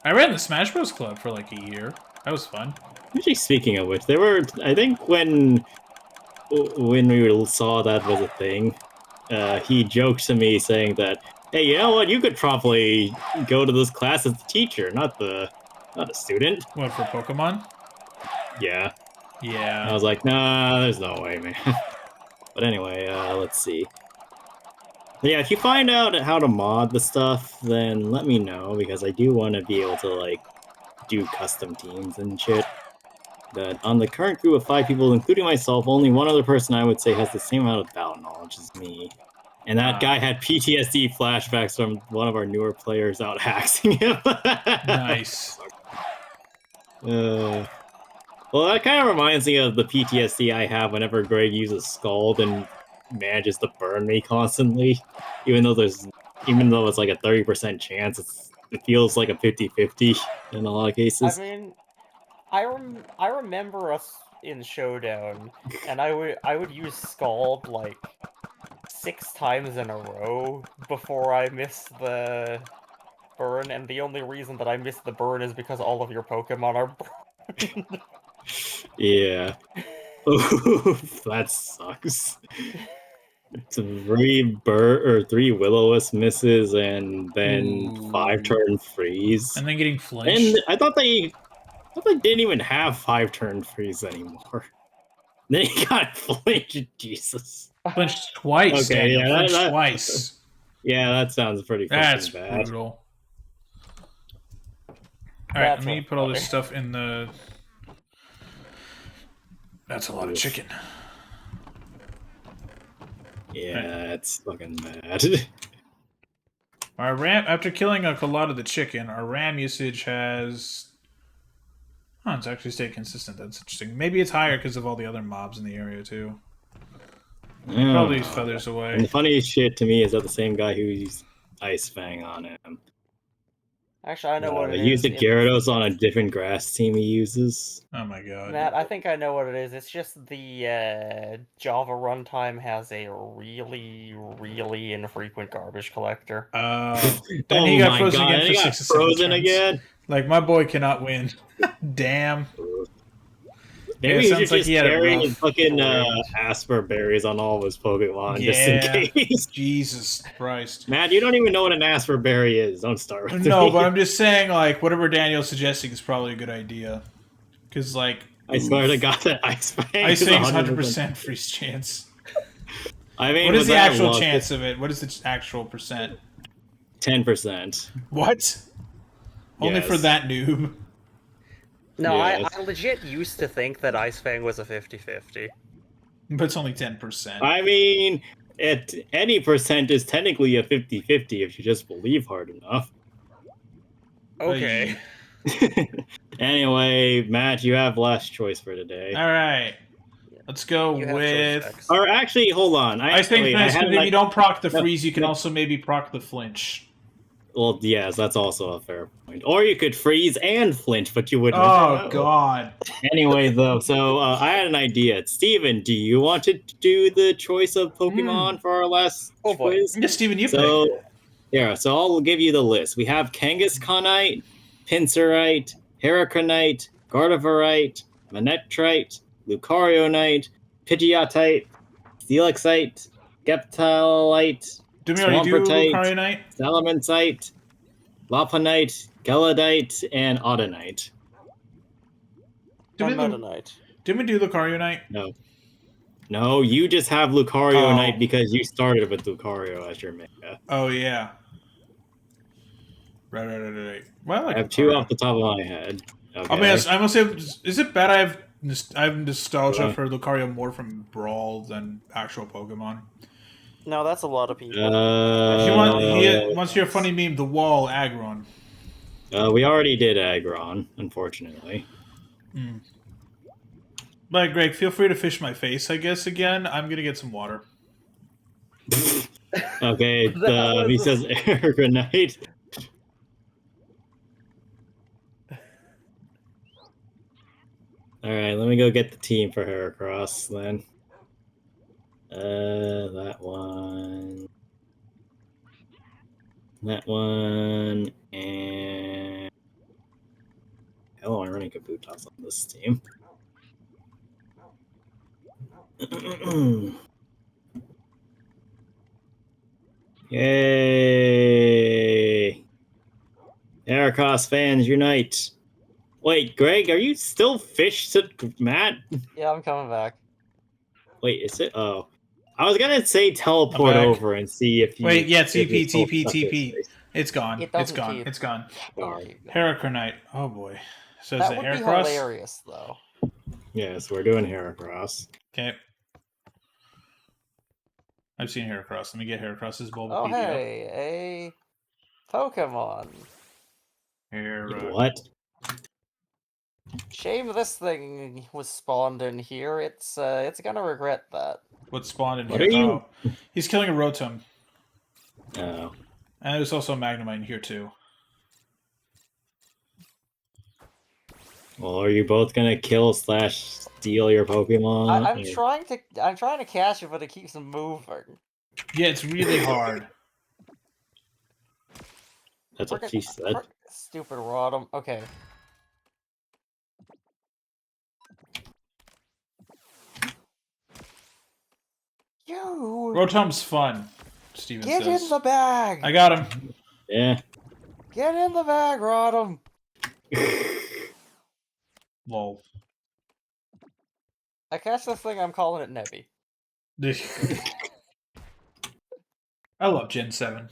I ran the Smash Bros. Club for like a year. That was fun. Actually, speaking of which, there were, I think when we saw that was a thing, he joked to me saying that, hey, you know what, you could probably go to this class as a teacher, not a student. What, for Pokemon? Yeah. Yeah. I was like, nah, there's no way, man. But anyway, let's see. Yeah, if you find out how to mod the stuff, then let me know, because I do want to be able to, like, do custom teams and shit. But on the current group of 5 people, including myself, only one other person I would say has the same amount of battle knowledge as me. And that guy had PTSD flashbacks from one of our newer players out hacking him. Nice. Well, that kind of reminds me of the PTSD I have whenever Greg uses Scald and manages to burn me constantly. Even though it's like a 30% chance, it feels like a 50-50 in a lot of cases. I mean, I remember us in Showdown, and I would use Scald like 6 times in a row before I missed the burn, and the only reason that I missed the burn is because all of your Pokemon are burned. Yeah. Oof, that sucks. 3 Will-O-Wisp misses and then 5 turn freeze. And then getting flinched. And I thought they didn't even have 5 turn freeze anymore. Then he got flinched. Jesus. Flinched twice. Okay, Daniel. yeah, Flinched twice. Yeah, that sounds pretty fucking That's bad. brutal. Alright, let me That's put all this stuff in the... That's a lot of chicken. Yeah, it's fucking bad. Our RAM, after killing a lot of the chicken, our RAM usage has... Oh, it's actually stayed consistent. That's interesting. Maybe it's higher because of all the other mobs in the area, too. Yeah. Throw these feathers away. And the funniest shit to me is that the same guy who used Ice Fang on him. Actually, I know what it is. He used the Gyarados on a different grass team he uses. Oh my god. Matt, I think I know what it is. It's just the Java runtime has a really, really infrequent garbage collector. Then he got frozen again for 6 or 7 frozen turns. again? Like, my boy cannot win. Damn. Maybe he should just he had a carry rough fucking voyage. Asper berries on all of his Pokemon just in case. Jesus Christ. Matt, you don't even know what an Asper berry is. Don't start with No, me. but I'm just saying, like, whatever Daniel's suggesting is probably a good idea. Because, like... I swear to God that Ice Fang Ice is Fang's 100%. 100% freeze chance. I mean, What is with the that actual luck, chance of it? What is the actual percent? 10%. What? Only for Yes. that noob. No, Yes. I legit used to think that Ice Fang was a 50-50. But it's only 10%. I mean, any percent is technically a 50-50 if you just believe hard enough. Okay. Anyway, Matt, you have last choice for today. Alright. Let's go You have with... choice X. Or actually, hold on. I think wait, that's had because if like- you don't proc the No, freeze, you can no. also maybe proc the flinch. Well, yes, that's also a fair point. Or you could freeze and flinch, but you wouldn't. Oh, know. God. Anyway, though, so I had an idea. Steven, do you want to do the choice of Pokemon for our last Oh, boy. quiz? Yeah, Steven, you pick. So, yeah, so I'll give you the list. We have Kangaskhanite, Pinsirite, Heracronite, Gardevoirite, Manectrite, Lucarionite, Pidgeotite, Steelixite, Geptilite, Did we already do Swampertite. Lucarionite? Salamence, Lopunite, Gelodite, and Audinite. Did On we, Meta Knight. did we do Lucario Knight? No. No, you just have Lucario Oh. Knight because you started with Lucario as your mega. Oh yeah. Right. Well, I like I have 2 Lucario. off the top of my head. Okay. I must say, is it bad I have nostalgia What? for Lucario more from Brawl than actual Pokemon? No, that's a lot of people. What's your funny meme? The wall, Aggron. We already did Aggron, unfortunately. But Greg, feel free to fish my face, I guess, again. I'm gonna get some water. Okay, That he was says Erica Knight. Alright, let me go get the team for Heracross then. That one. That one. And. Hell, I'm running Kabutops on this team. Yay! Heracross fans unite! Wait, Greg, are you still fish to Matt? Yeah, I'm coming back. Wait, is it? Oh, I was gonna say teleport I'm back. over and see if you. Wait, yeah, if TP, it's still TP, stuck in TP. space. It's gone. It It's doesn't gone. keep. It's gone. Don't keep going. Heracronite. Oh boy. So is That it would be Heracross? hilarious, though. Yes, we're doing Heracross. Okay. I've seen Heracross. Let me get Heracross's Bulbapedia. Oh, hey, a Pokemon. What? Shame this thing was spawned in here. It's gonna regret that. What spawned in What here? are you- Oh, he's killing a Rotom. Oh. And there's also a Magnemite in here too. Well, are you both gonna kill / steal your Pokemon? I'm trying to catch it, but it keeps moving. Yeah, it's really hard. That's what she said. Stupid Rotom. Okay. You Rotom's fun, Steven get says. in the bag. I got him. Yeah. Get in the bag, Rotom. Lol. I catch this thing. I'm calling it Nebby. I love Gen 7.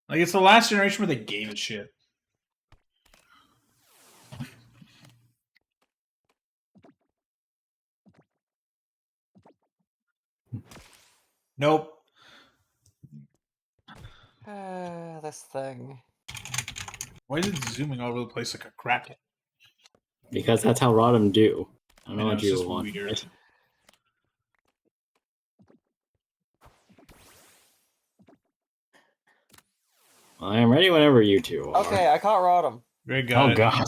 Like, it's the last generation where they gave a shit. Nope. This thing. Why is it zooming all over the place like a kraken? Because that's how Rotom do. I don't know what it's you just want. weird. I am ready whenever you two are. Okay, I caught Rotom. Greg got it. God.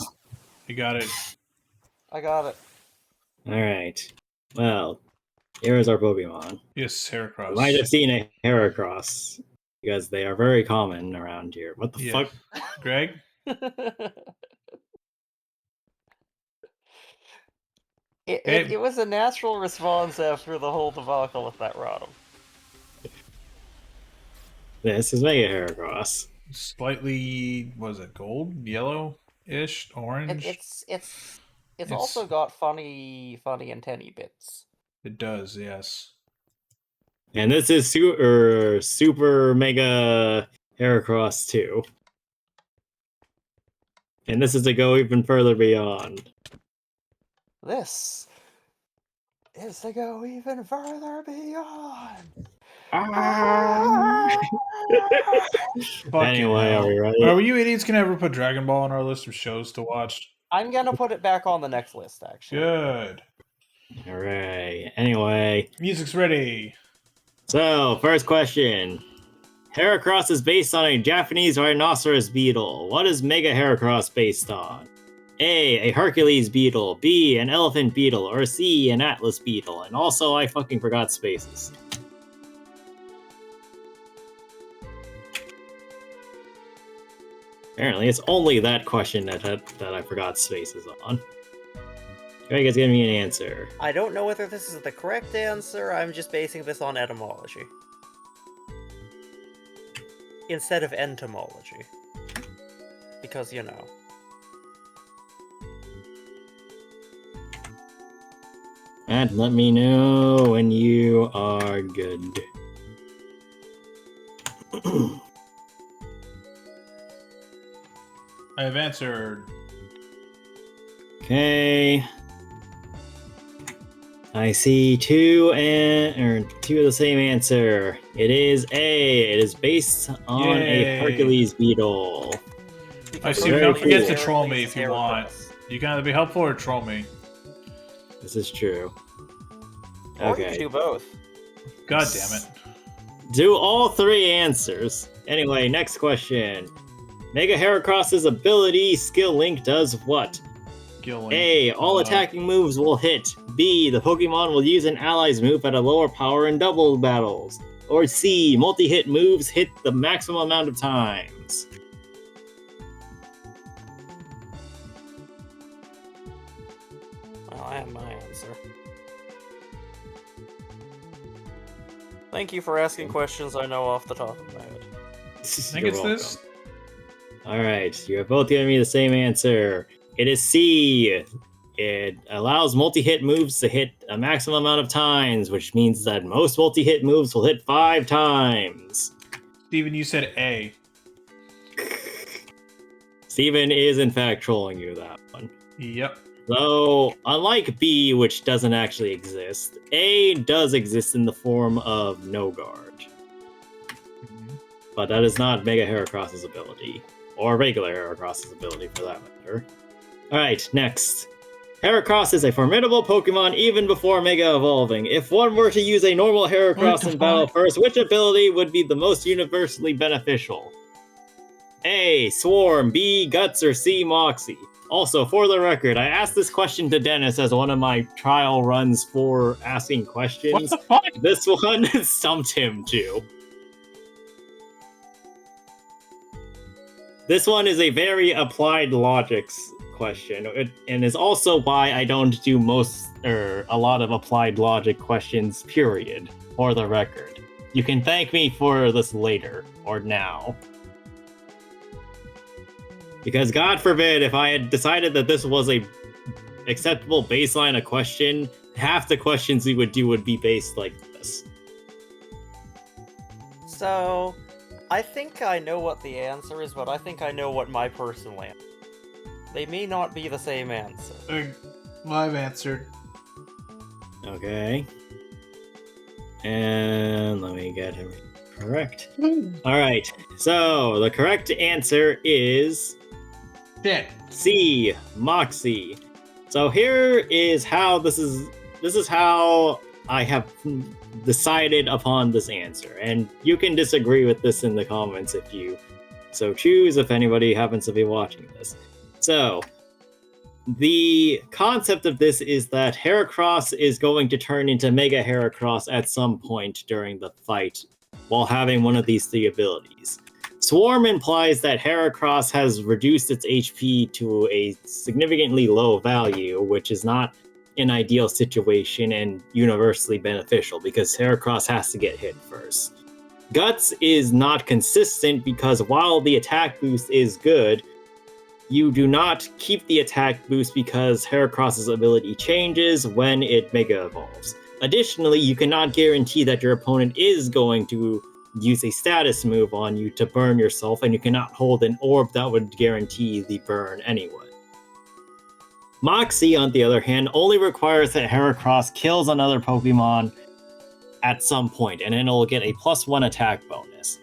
You got it. I got it. Alright. Well, here is our Pokemon. Yes, Heracross. You might have seen a Heracross because they are very common around here. What the Yeah. fuck? Greg? It was a natural response after the whole debacle with that Rotom. This is Mega Heracross. Slightly, was it gold? Yellow-ish? Orange? It's also got funny antennae bits. It does, yes. And this is Super Mega Heracross 2. And this is to go even further beyond. This is to go even further beyond. Anyway, are we ready? Are you idiots gonna ever put Dragon Ball on our list of shows to watch? I'm gonna put it back on the next list, actually. Good. Alright. Anyway. Music's ready. So, first question. Heracross is based on a Japanese rhinoceros beetle. What is Mega Heracross based on? A Hercules beetle, B, an elephant beetle, or C, an Atlas beetle. And also, I fucking forgot spaces. Apparently, it's only that question that I forgot spaces on. You guys give me an answer. I don't know whether this is the correct answer. I'm just basing this on etymology. Instead of entomology. Because, you know. and let me know when you are good. I have answered. Okay. I see two of the same answer. It is A. It is based on Yay. a Hercules beetle. I Because see. Very Don't forget cool. to troll me Heracles if you is want. Heracross. You can either be helpful or troll me. This is true. Or you Okay. can do both. God damn it. Do all three answers. Anyway, next question. Mega Heracross's ability skill link does what? Gilling. A. All attacking moves will hit. B. The Pokemon will use an ally's move at a lower power in double battles. Or C. Multi-hit moves hit the maximum amount of times. Well, I have my answer. Thank you for asking questions I know off the top of my head. I think it's this. Alright, you have both given me the same answer. It is C. It allows multi-hit moves to hit a maximum amount of times, which means that most multi-hit moves will hit 5 times. Steven, you said A. Steven is in fact trolling you that one. Yep. Though, unlike B, which doesn't actually exist, A does exist in the form of Nogard. But that is not Mega Heracross's ability. Or regular Heracross's ability, for that matter. Alright, next. Heracross is a formidable Pokemon even before Mega Evolving. If one were to use a normal Heracross in battle first, which ability would be the most universally beneficial? A. Swarm, B. Guts, or C. Moxie? Also, for the record, I asked this question to Dennis as one of my trial runs for asking What questions. the fuck? This one stumped him too. This one is a very applied logics question, and is also why I don't do a lot of applied logic questions, period, for the record. You can thank me for this later, or now. Because God forbid, if I had decided that this was a acceptable baseline of question, half the questions we would do would be based like this. So, I think I know what the answer is, but I think I know what my personal answer is. They may not be the same answer. Well, I've answered. Okay. And let me get him correct. Alright, so the correct answer is Shit. C, Moxie. So here is how this is how I have decided upon this answer. And you can disagree with this in the comments if you so choose, if anybody happens to be watching this. So, the concept of this is that Heracross is going to turn into Mega Heracross at some point during the fight while having one of these three abilities. Swarm implies that Heracross has reduced its HP to a significantly low value, which is not an ideal situation and universally beneficial because Heracross has to get hit first. Guts is not consistent because while the attack boost is good, you do not keep the attack boost because Heracross's ability changes when it Mega Evolves. Additionally, you cannot guarantee that your opponent is going to use a status move on you to burn yourself, and you cannot hold an orb that would guarantee the burn anyway. Moxie, on the other hand, only requires that Heracross kills another Pokemon at some point, and then it'll get a +1 attack bonus.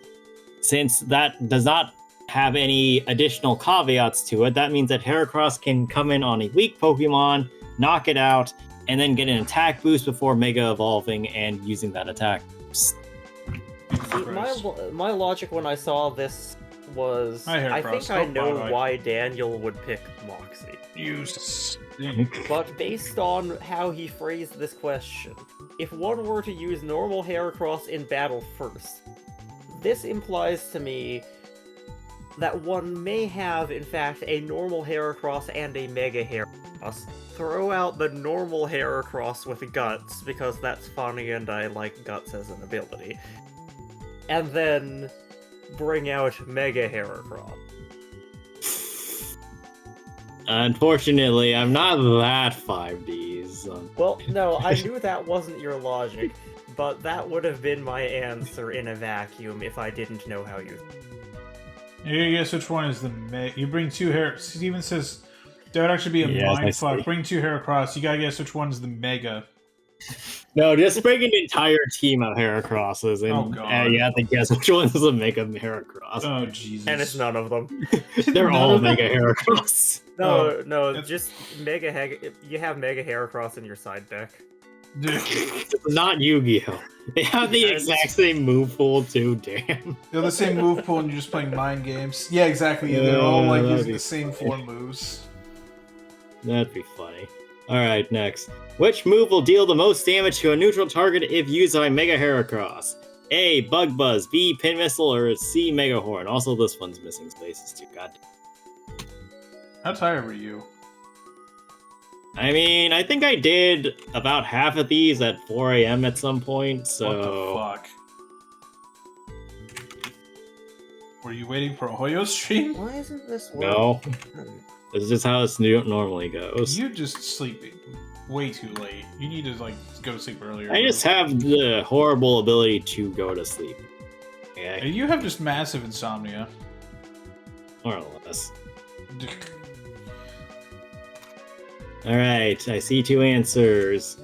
Since that does not have any additional caveats to it, that means that Heracross can come in on a weak Pokemon, knock it out, and then get an attack boost before Mega Evolving and using that attack boost. See, my logic when I saw this was, I think I know why Daniel would pick Moxie. You But based on how he phrased this question, if one were to use normal Heracross in battle first, this implies to me that one may have, in fact, a normal Heracross and a Mega Heracross. Throw out the normal Heracross with Guts, because that's funny and I like Guts as an ability. And then bring out Mega Heracross. Unfortunately, I'm not that 5Ds. is. Well, no, I knew that wasn't your logic, but that would have been my answer in a vacuum if I didn't know how you. You guess which one is the You bring two hair. Steven says that would actually be a Yes, I mind fuck. see. Bring two Heracross. You gotta guess which one is the mega. No, just bring an entire team of Heracrosses, and Oh, God. you have to guess which one is a Mega Heracross. Oh Jesus! And it's none of them. They're None all of them? Mega Heracross. No, no, it's- just You have Mega Heracross in your side deck. It's not Yu-Gi-Oh! They have the exact same move pool too. Damn. They're the same move pool, and you're just playing mind games. Yeah, exactly. They're all like that'd using be the same funny. 4 moves. That'd be funny. Alright, next. Which move will deal the most damage to a neutral target if used by Mega Heracross? A. Bug Buzz, B. Pin Missile, or C. Mega Horn? Also, this one's missing spaces too. God damn. How tired were you? I mean, I think I did about half of these at 4 a.m. at some point, so... What the fuck? Were you waiting for a Hoyo stream? Why isn't this No. This is just how this normally goes. You're just sleeping way too late. You need to like go to sleep earlier. I just have the horrible ability to go to sleep. Yeah, You have just massive insomnia. more or less. Alright, I see 2 answers.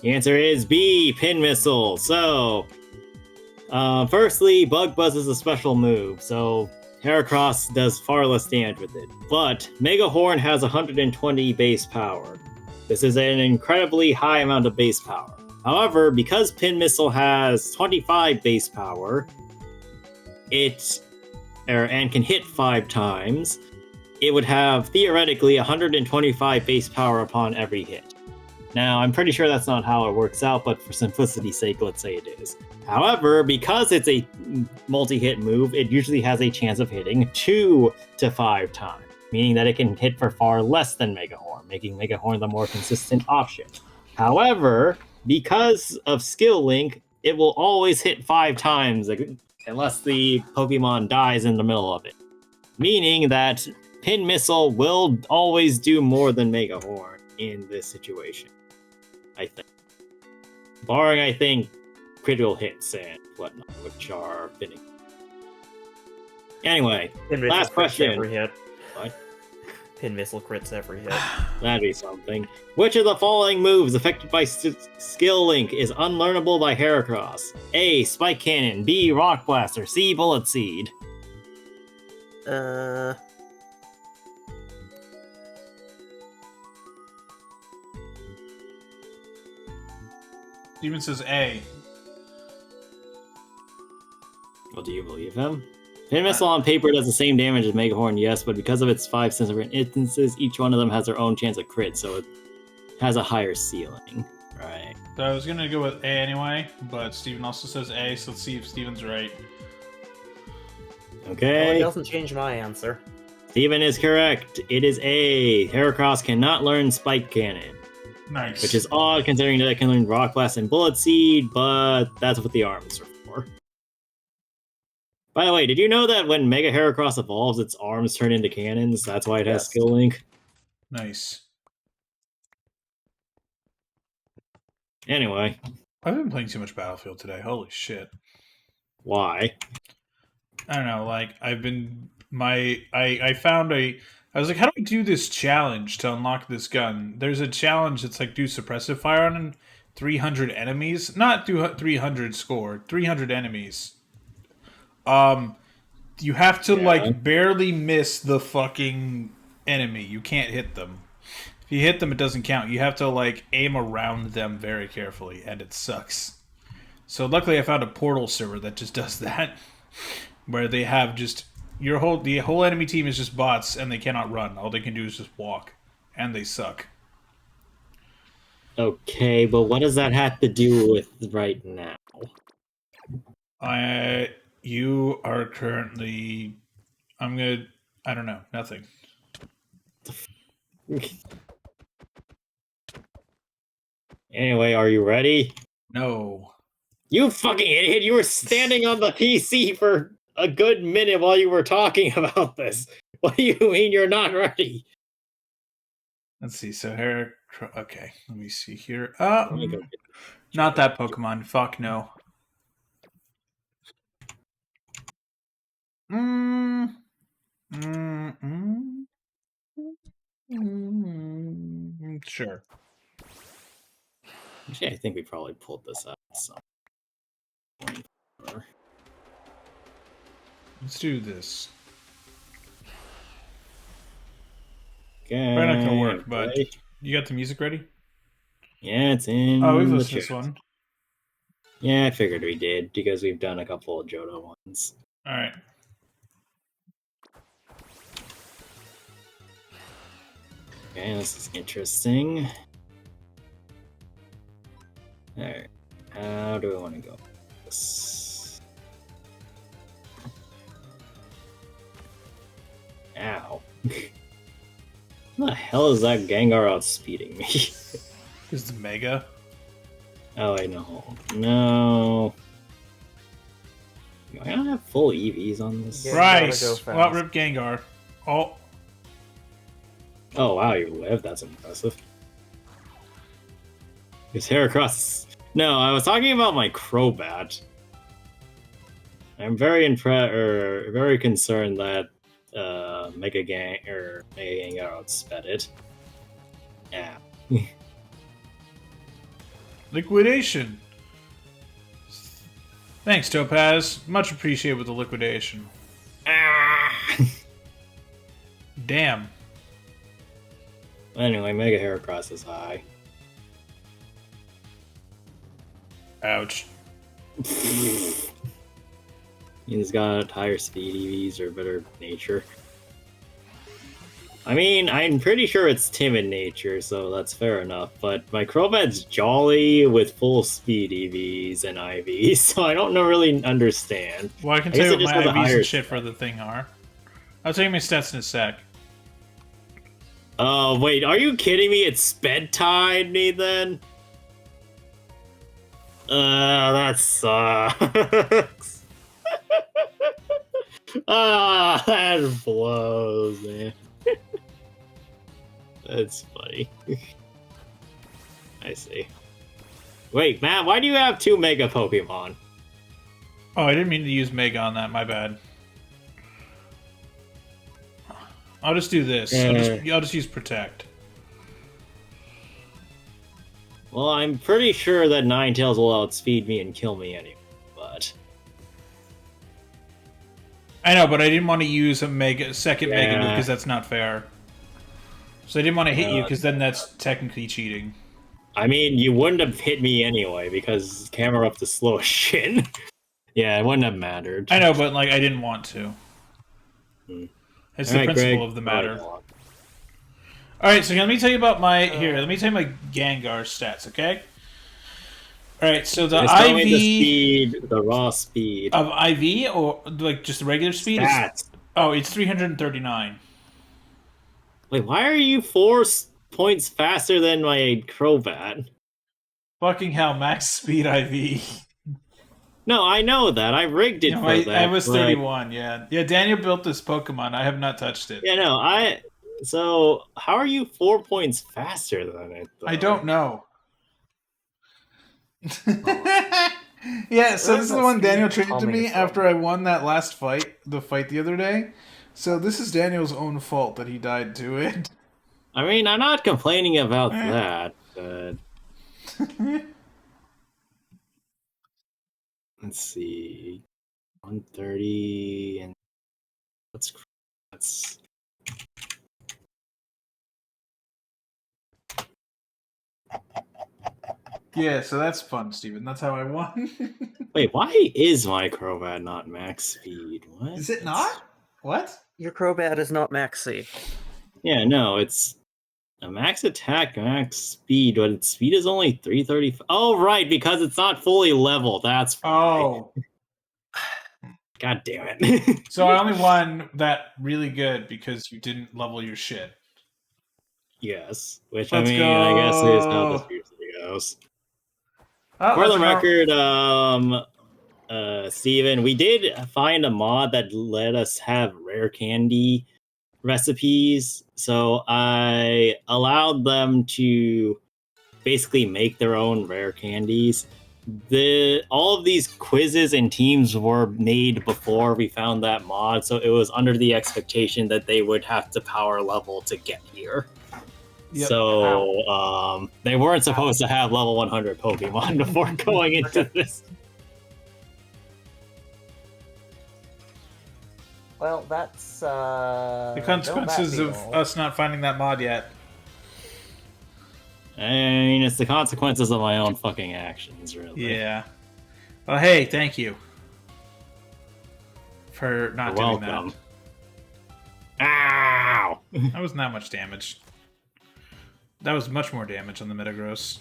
The answer is B, Pin Missile. So, firstly, Bug Buzz is a special move, so Heracross does far less damage with it. But Mega Horn has 120 base power. This is an incredibly high amount of base power. However, because Pin Missile has 25 base power, and can hit 5 times, it would have theoretically 125 base power upon every hit. Now, I'm pretty sure that's not how it works out, but for simplicity's sake, let's say it is. However, because it's a multi-hit move, it usually has a chance of hitting 2 to 5 times, meaning that it can hit for far less than Mega Horn, making Mega Horn the more consistent option. However, because of Skill Link, it will always hit 5 times unless the Pokemon dies in the middle of it, meaning that Pin Missile will always do more than Mega Horn in this situation, I think. Barring, I think, critical hits and whatnot, which are fitting. Anyway, Pin Missile last crits question. every hit. What? Pin Missile crits every hit. That'd be something. Which of the following moves affected by Skill Link is unlearnable by Heracross? A. Spike Cannon, B. Rock Blaster, C. Bullet Seed. Steven says A. Well, do you believe him? Pin Missile on paper does the same damage as Mega Horn, yes, but because of its 5 different instances, each one of them has their own chance of crit, so it has a higher ceiling. Right. So I was gonna go with A anyway, but Steven also says A, so let's see if Steven's right. Well, it Okay. doesn't change my answer. Steven is correct. It is A. Heracross cannot learn Spike Cannon, Nice. which is odd considering that it can learn Rock Blast and Bullet Seed, but that's what the arms are for. By the way, did you know that when Mega Heracross evolves, its arms turn into cannons? That's why it has Yes. Skill Link. nice. Anyway, I've been playing too much Battlefield today. Holy shit. why? I don't know, like I've been I found I was like, how do I do this challenge to unlock this gun? There's a challenge that's like do suppressive fire on 300 enemies. Not do 300 score, 300 enemies. You have to Yeah. like barely miss the fucking enemy. You can't hit them. If you hit them, it doesn't count. You have to like aim around them very carefully, and it sucks. So luckily, I found a Portal server that just does that, where they have just the whole enemy team is just bots, and they cannot run. All they can do is just walk, and they suck. Okay, but what does that have to do with right now? You are currently. I don't know. Nothing. Anyway, are you ready? No. You fucking idiot! You were standing on the PC for a good minute while you were talking about this. What do you mean you're not ready? Let's see. So okay, let me see here. Let me go get Not that Pokemon. Fuck no. Sure. Actually, I think we probably pulled this out at some point. Let's do this. Okay. Probably not gonna work, but you got the music ready? Yeah, it's in. Oh, we've the listened to this chat. one. Yeah, I figured we did because we've done a couple of Johto ones. All right. Okay, this is interesting. Alright, how do I want to go? This. Ow. What the hell is that Gengar outspeeding me? Is the Mega? Oh, I know. No. I don't have full EVs on this. Yeah. Rice. gotta go Well, fast. rip Gengar. Oh, Oh wow, you live. That's impressive. His Heracross. No, I was talking about my Crobat. I'm very very concerned that Mega Gengar outsped it. Yeah. liquidation. Thanks, Topaz. Much appreciated with the liquidation. Ah! Damn. Anyway, Mega Heracross is high. Ouch. He's got higher speed EVs or better nature. I mean, I'm pretty sure it's timid nature, so that's fair enough. But my Crobat's jolly with full speed EVs and IVs, so I don't really understand. Well, I can I tell guess you it what just my has a IVs higher and shit for the thing are. I'll tell you my stats in a sec. Oh, wait, are you kidding me? It's sped tied, Nathan? That sucks. That blows, man. That's funny. I see. Wait, Matt, why do you have 2 Mega Pokemon? Oh, I didn't mean to use Mega on that. My bad. I'll just do this. I'll just use Protect. Well, I'm pretty sure that Ninetales will outspeed me and kill me anyway, but... I know, but I didn't want to use a second Mega move Yeah. because that's not fair. So I didn't want to hit you because then that's technically cheating. I mean, you wouldn't have hit me anyway because camera up the slow as shit. Yeah, it wouldn't have mattered. I know, but like I didn't want to. Hmm. It's All the right, principle Greg, of the matter. go on. All right, so let me tell you about my Let me tell you my Gengar stats, okay? All right, so the Just tell me the IV speed, the raw speed. of IV or like just the regular speed is Stats. it's 339. Wait, why are you 4 points faster than my Crobat? Fucking hell, max speed IV. No, I know that. I rigged it Yeah, for that. I was but- 31. Yeah, Daniel built this Pokemon. I have not touched it. Yeah, no, So, how are you 4 points faster than it, though? I don't know. Yeah, so this is the one Daniel traded to me after I won that last fight, the other day. So this is Daniel's own fault that he died to it. I mean, I'm not complaining about that, but... Let's see... 130 and... That's... Yeah, so that's fun, Steven. That's how I won. Wait, why is my Crobat not max speed? What? Is it not? What? Your Crobat is not maxi. Yeah, no, it's a max attack, max speed, but its speed is only 335. Oh, right, because it's not fully level. That's why. Oh. God damn it. So I only won that really good because you didn't level your shit. Yes, which Let's I mean, I guess is how go. this usually goes. Oh, For the that's record, Steven, we did find a mod that let us have rare candy recipes, so I allowed them to basically make their own rare candies. All of these quizzes and teams were made before we found that mod, so it was under the expectation that they would have to power level to get here. Yep. So they weren't supposed to have level 100 Pokemon before going into this. Well, that's The consequences of us not finding that mod yet. I mean, it's the consequences of my own fucking actions, really. Yeah. Well, hey, thank you for not You're doing welcome. that. Ow! That wasn't that much damage. That was much more damage on the Metagross.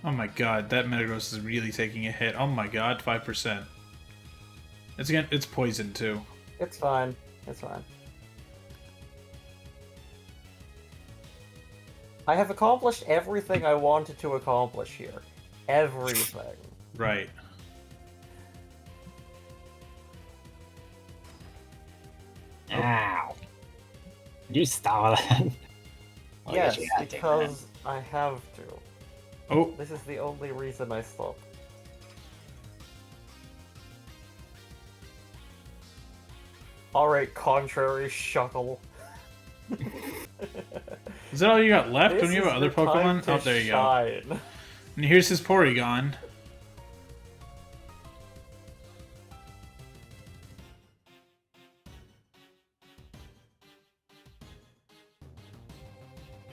Oh my god, that Metagross is really taking a hit. Oh my god, 5%. It's poison too. It's fine. It's fine. I have accomplished everything I wanted to accomplish here. Everything. Right. Ow. Did you stop that? Well, I guess Yes, you had to, because I have to. Oh, This is the only reason I stopped. Alright, contrary Shuckle. is that all you got left? This Don't you have is other the time Pokemon? to Oh, there you go. shine. And here's his Porygon.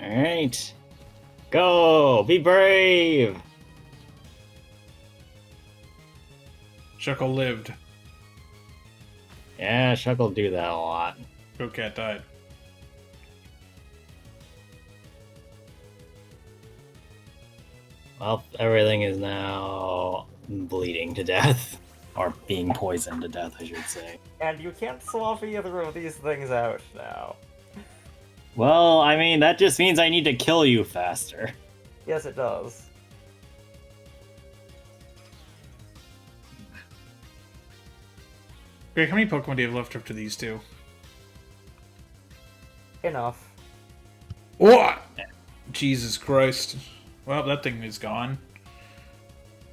Alright. Go! Be brave! Shuckle lived. Yeah, Shuck'll do that a lot. Goat died. Well, everything is now bleeding to death. Or being poisoned to death, I should say. And you can't swap either of these things out now. Well, I mean, that just means I need to kill you faster. Yes, it does. Greg, how many Pokemon do you have left after these two? Enough. What? Jesus Christ. Well, that thing is gone.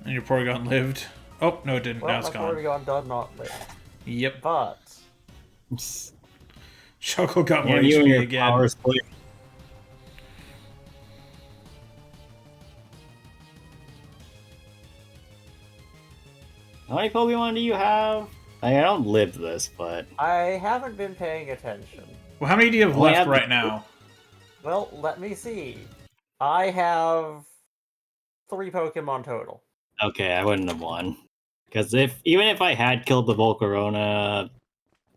And your Porygon lived. Oh, no, it didn't. Well, Now it's my gone. Porygon does not live. Yep. But Shuckle got more Yeah, you and HP your again. power split. How many Pokemon do you have? I don't live this, but I haven't been paying attention. Well, how many do you have Well, I left have- right now? Well, let me see. I have 3 Pokemon total. okay, I wouldn't have won. Because even if I had killed the Volcarona,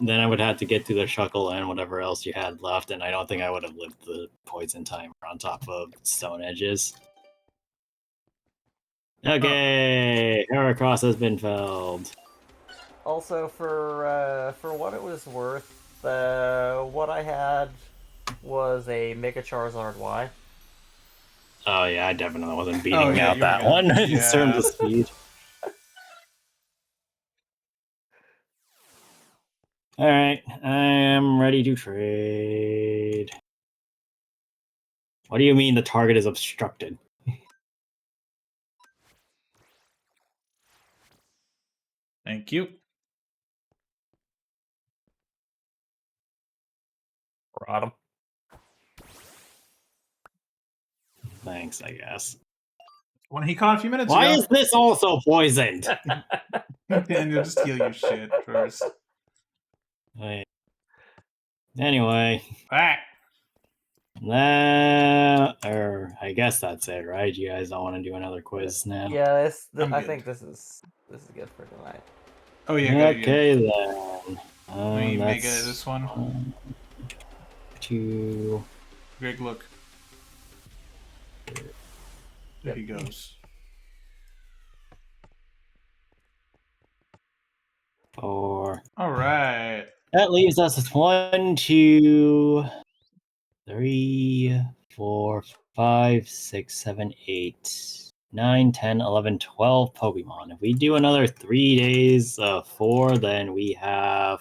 then I would have to get through the Shuckle and whatever else you had left, and I don't think I would have lived the poison timer on top of Stone Edges. Okay, Heracross has been felled. Also, for what it was worth, what I had was a Mega Charizard Y. Oh yeah, I definitely wasn't beating Oh, yeah, out you were that gonna- one in yeah. terms of speed. Alright, I am ready to trade. What do you mean the target is obstructed? Thank you. Rot Thanks, I guess. One he caught a few minutes Why ago. is this also poisoned? And you'll just heal your shit first. Wait. Anyway, Ah! I guess that's it, right? You guys don't want to do another quiz now? Yeah, I'm I good. think this is good for tonight. Oh, yeah, good. Okay then. Let me mega That's this one. 1, 2. Greg, look. There he goes. 4. Alright. That leaves us with 1, 2, 3, 4, 5, 6, 7, 8. 9, 10, 11, 12 Pokemon. If we do another 3 days of 4, then we have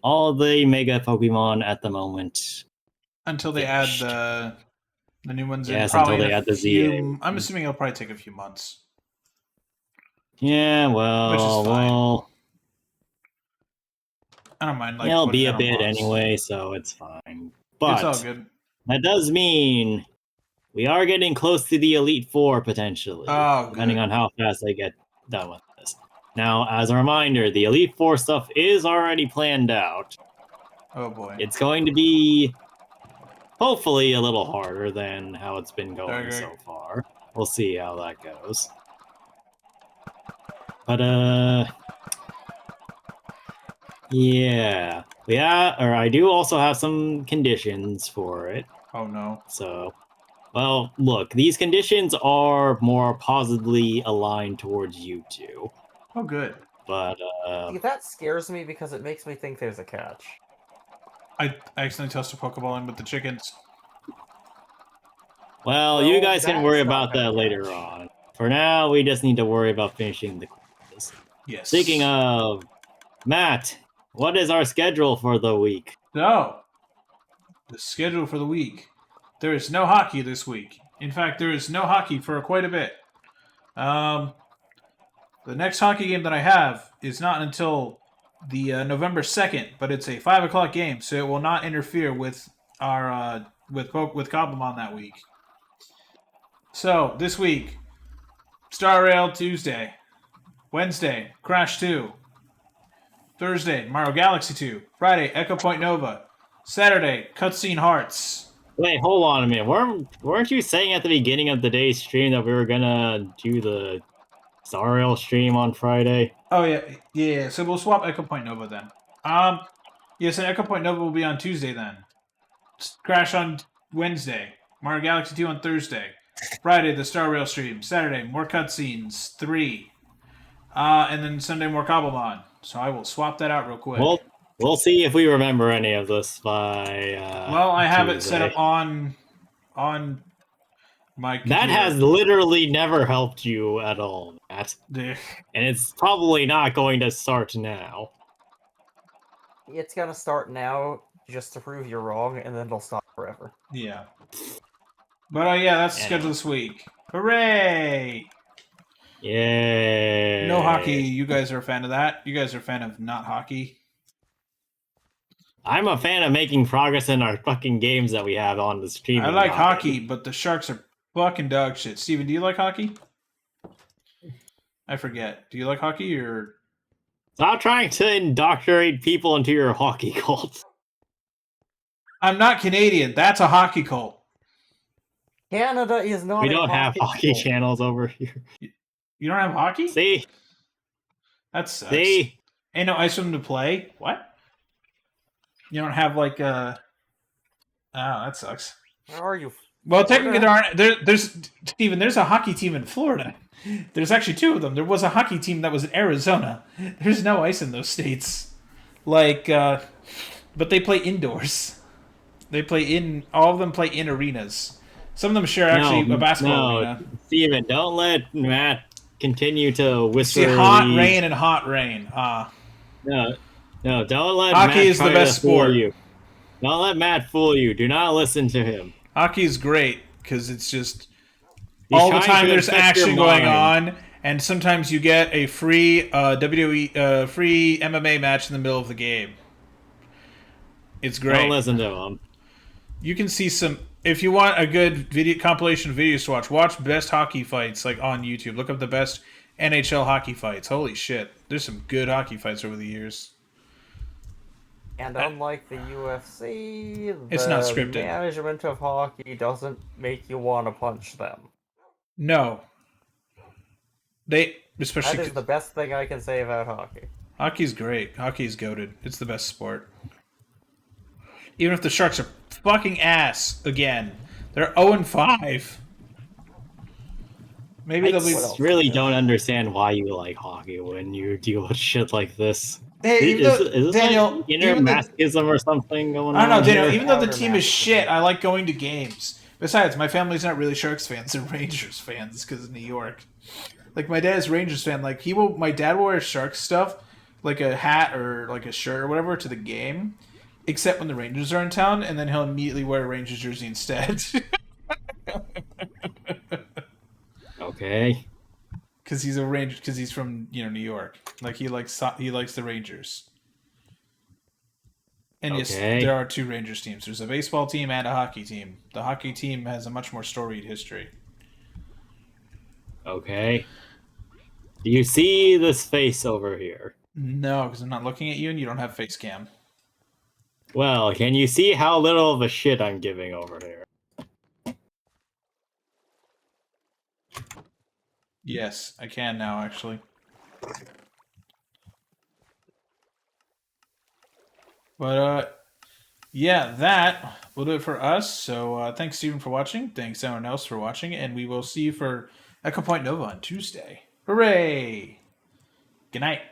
all the Mega Pokemon at the moment. Until they Finished. add the new ones in. Yes, Probably until in they a add the few. ZA. I'm assuming it'll probably take a few months. Yeah, Which is well, fine. well, I don't mind. Like, it'll putting be it a on bit pause. anyway, so it's fine. It's all But good. that does mean we are getting close to the Elite Four potentially, Oh, depending good. on how fast they get done with this. Now, as a reminder, the Elite Four stuff is already planned out. Oh boy. It's going to be hopefully a little harder than how it's been going Okay. so far. We'll see how that goes. But yeah. Or I do also have some conditions for it. Oh no. So, well, look, these conditions are more positively aligned towards you two. Oh good. But See, that scares me because it makes me think there's a catch. I accidentally tossed a Pokeball in with the chickens. well, Well, you guys can that's worry not about gonna that later catch. on. For now, we just need to worry about finishing the quiz. Yes. Speaking of, Matt, what is our schedule for the week? So, the schedule for the week. There is no hockey this week. In fact, there is no hockey for quite a bit. The next hockey game that I have is not until the November 2nd, but it's a 5 o'clock game, so it will not interfere with our with Cobblemon that week. So this week, Star Rail Tuesday, Wednesday Crash 2, Thursday Mario Galaxy 2, Friday Echo Point Nova, Saturday Cutscene Hearts. Wait, hold on a minute. Weren't you saying at the beginning of the day's stream that we were gonna do the Star Rail stream on Friday? Oh yeah. So we'll swap Echo Point Nova then. Yes, and Echo Point Nova will be on Tuesday then. Crash on Wednesday. Mario Galaxy 2 on Thursday. Friday, the Star Rail stream. Saturday, more cutscenes, 3. And then Sunday, more Cobblemon. So I will swap that out real quick. We'll see if we remember any of this by. Well, I have it Tuesday. set up on my computer. That has literally never helped you at all, Matt. The- And it's probably not going to start now. It's gonna start now just to prove you're wrong, and then it'll stop forever. Yeah. But yeah, that's the schedule this week. Hooray! Yay! No hockey. You guys are a fan of that? You guys are a fan of not hockey? I'm a fan of making progress in our fucking games that we have on the stream. I like hockey, but the Sharks are fucking dog shit. Steven, do you like hockey? I forget. Do you like hockey or... Stop trying to indoctrinate people into your hockey cult. I'm not Canadian. That's a hockey cult. Canada is not. We a don't have hockey cult. channels over here. You don't have hockey? See? That sucks. See? Ain't no ice for them to play? What? You don't have like Oh, that sucks. Where are you? Well, technically there's Steven, there's a hockey team in Florida. There's actually 2 of them. There was a hockey team that was in Arizona. There's no ice in those states. Like but they play indoors. All of them play in arenas. Some of them share actually a basketball arena. Steven, don't let Matt continue to whisper. See, hot rain and hot rain. No, don't let Hockey Matt is the try best to fool sport. you. Don't let Matt fool you. Do not listen to him. Hockey is great because it's just He's all the trying time to there's infect your action going mind. on, and sometimes you get a free WWE free MMA match in the middle of the game. It's great. Don't listen to him. You can see some. If you want a good video compilation of videos to watch best hockey fights like on YouTube. Look up the best NHL hockey fights. Holy shit, there's some good hockey fights over the years. And unlike the UFC, It's not scripted. Management of hockey doesn't make you want to punch them. No, they That especially is the best thing I can say about hockey. hockey's great. Hockey's goated. It's the best sport. Even if the Sharks are fucking ass again, they're 0-5. Maybe I they'll be. just really don't understand why you like hockey when you deal with shit like this. Hey, Is this Daniel, like inner even masochism or something going on? I don't know, Daniel. here? Even though the Powder team is match. shit, I like going to games Besides, my family's not really Sharks fans; they're Rangers fans because of New York. Like my dad's Rangers fan. Like my dad will wear Sharks stuff, like a hat or like a shirt or whatever, to the game, except when the Rangers are in town, and then he'll immediately wear a Rangers jersey instead. Okay. Because he's a Ranger. Because he's from New York. Like he likes the Rangers. And yes, Okay. there are 2 Rangers teams. There's a baseball team and a hockey team. The hockey team has a much more storied history. Okay. Do you see this face over here? No, because I'm not looking at you, and you don't have face cam. Well, can you see how little of a shit I'm giving over here? Yes, I can now, actually. But, yeah, that will do it for us. So, thanks, Steven, for watching. Thanks, everyone else, for watching. And we will see you for Echo Point Nova on Tuesday. Hooray! Good night.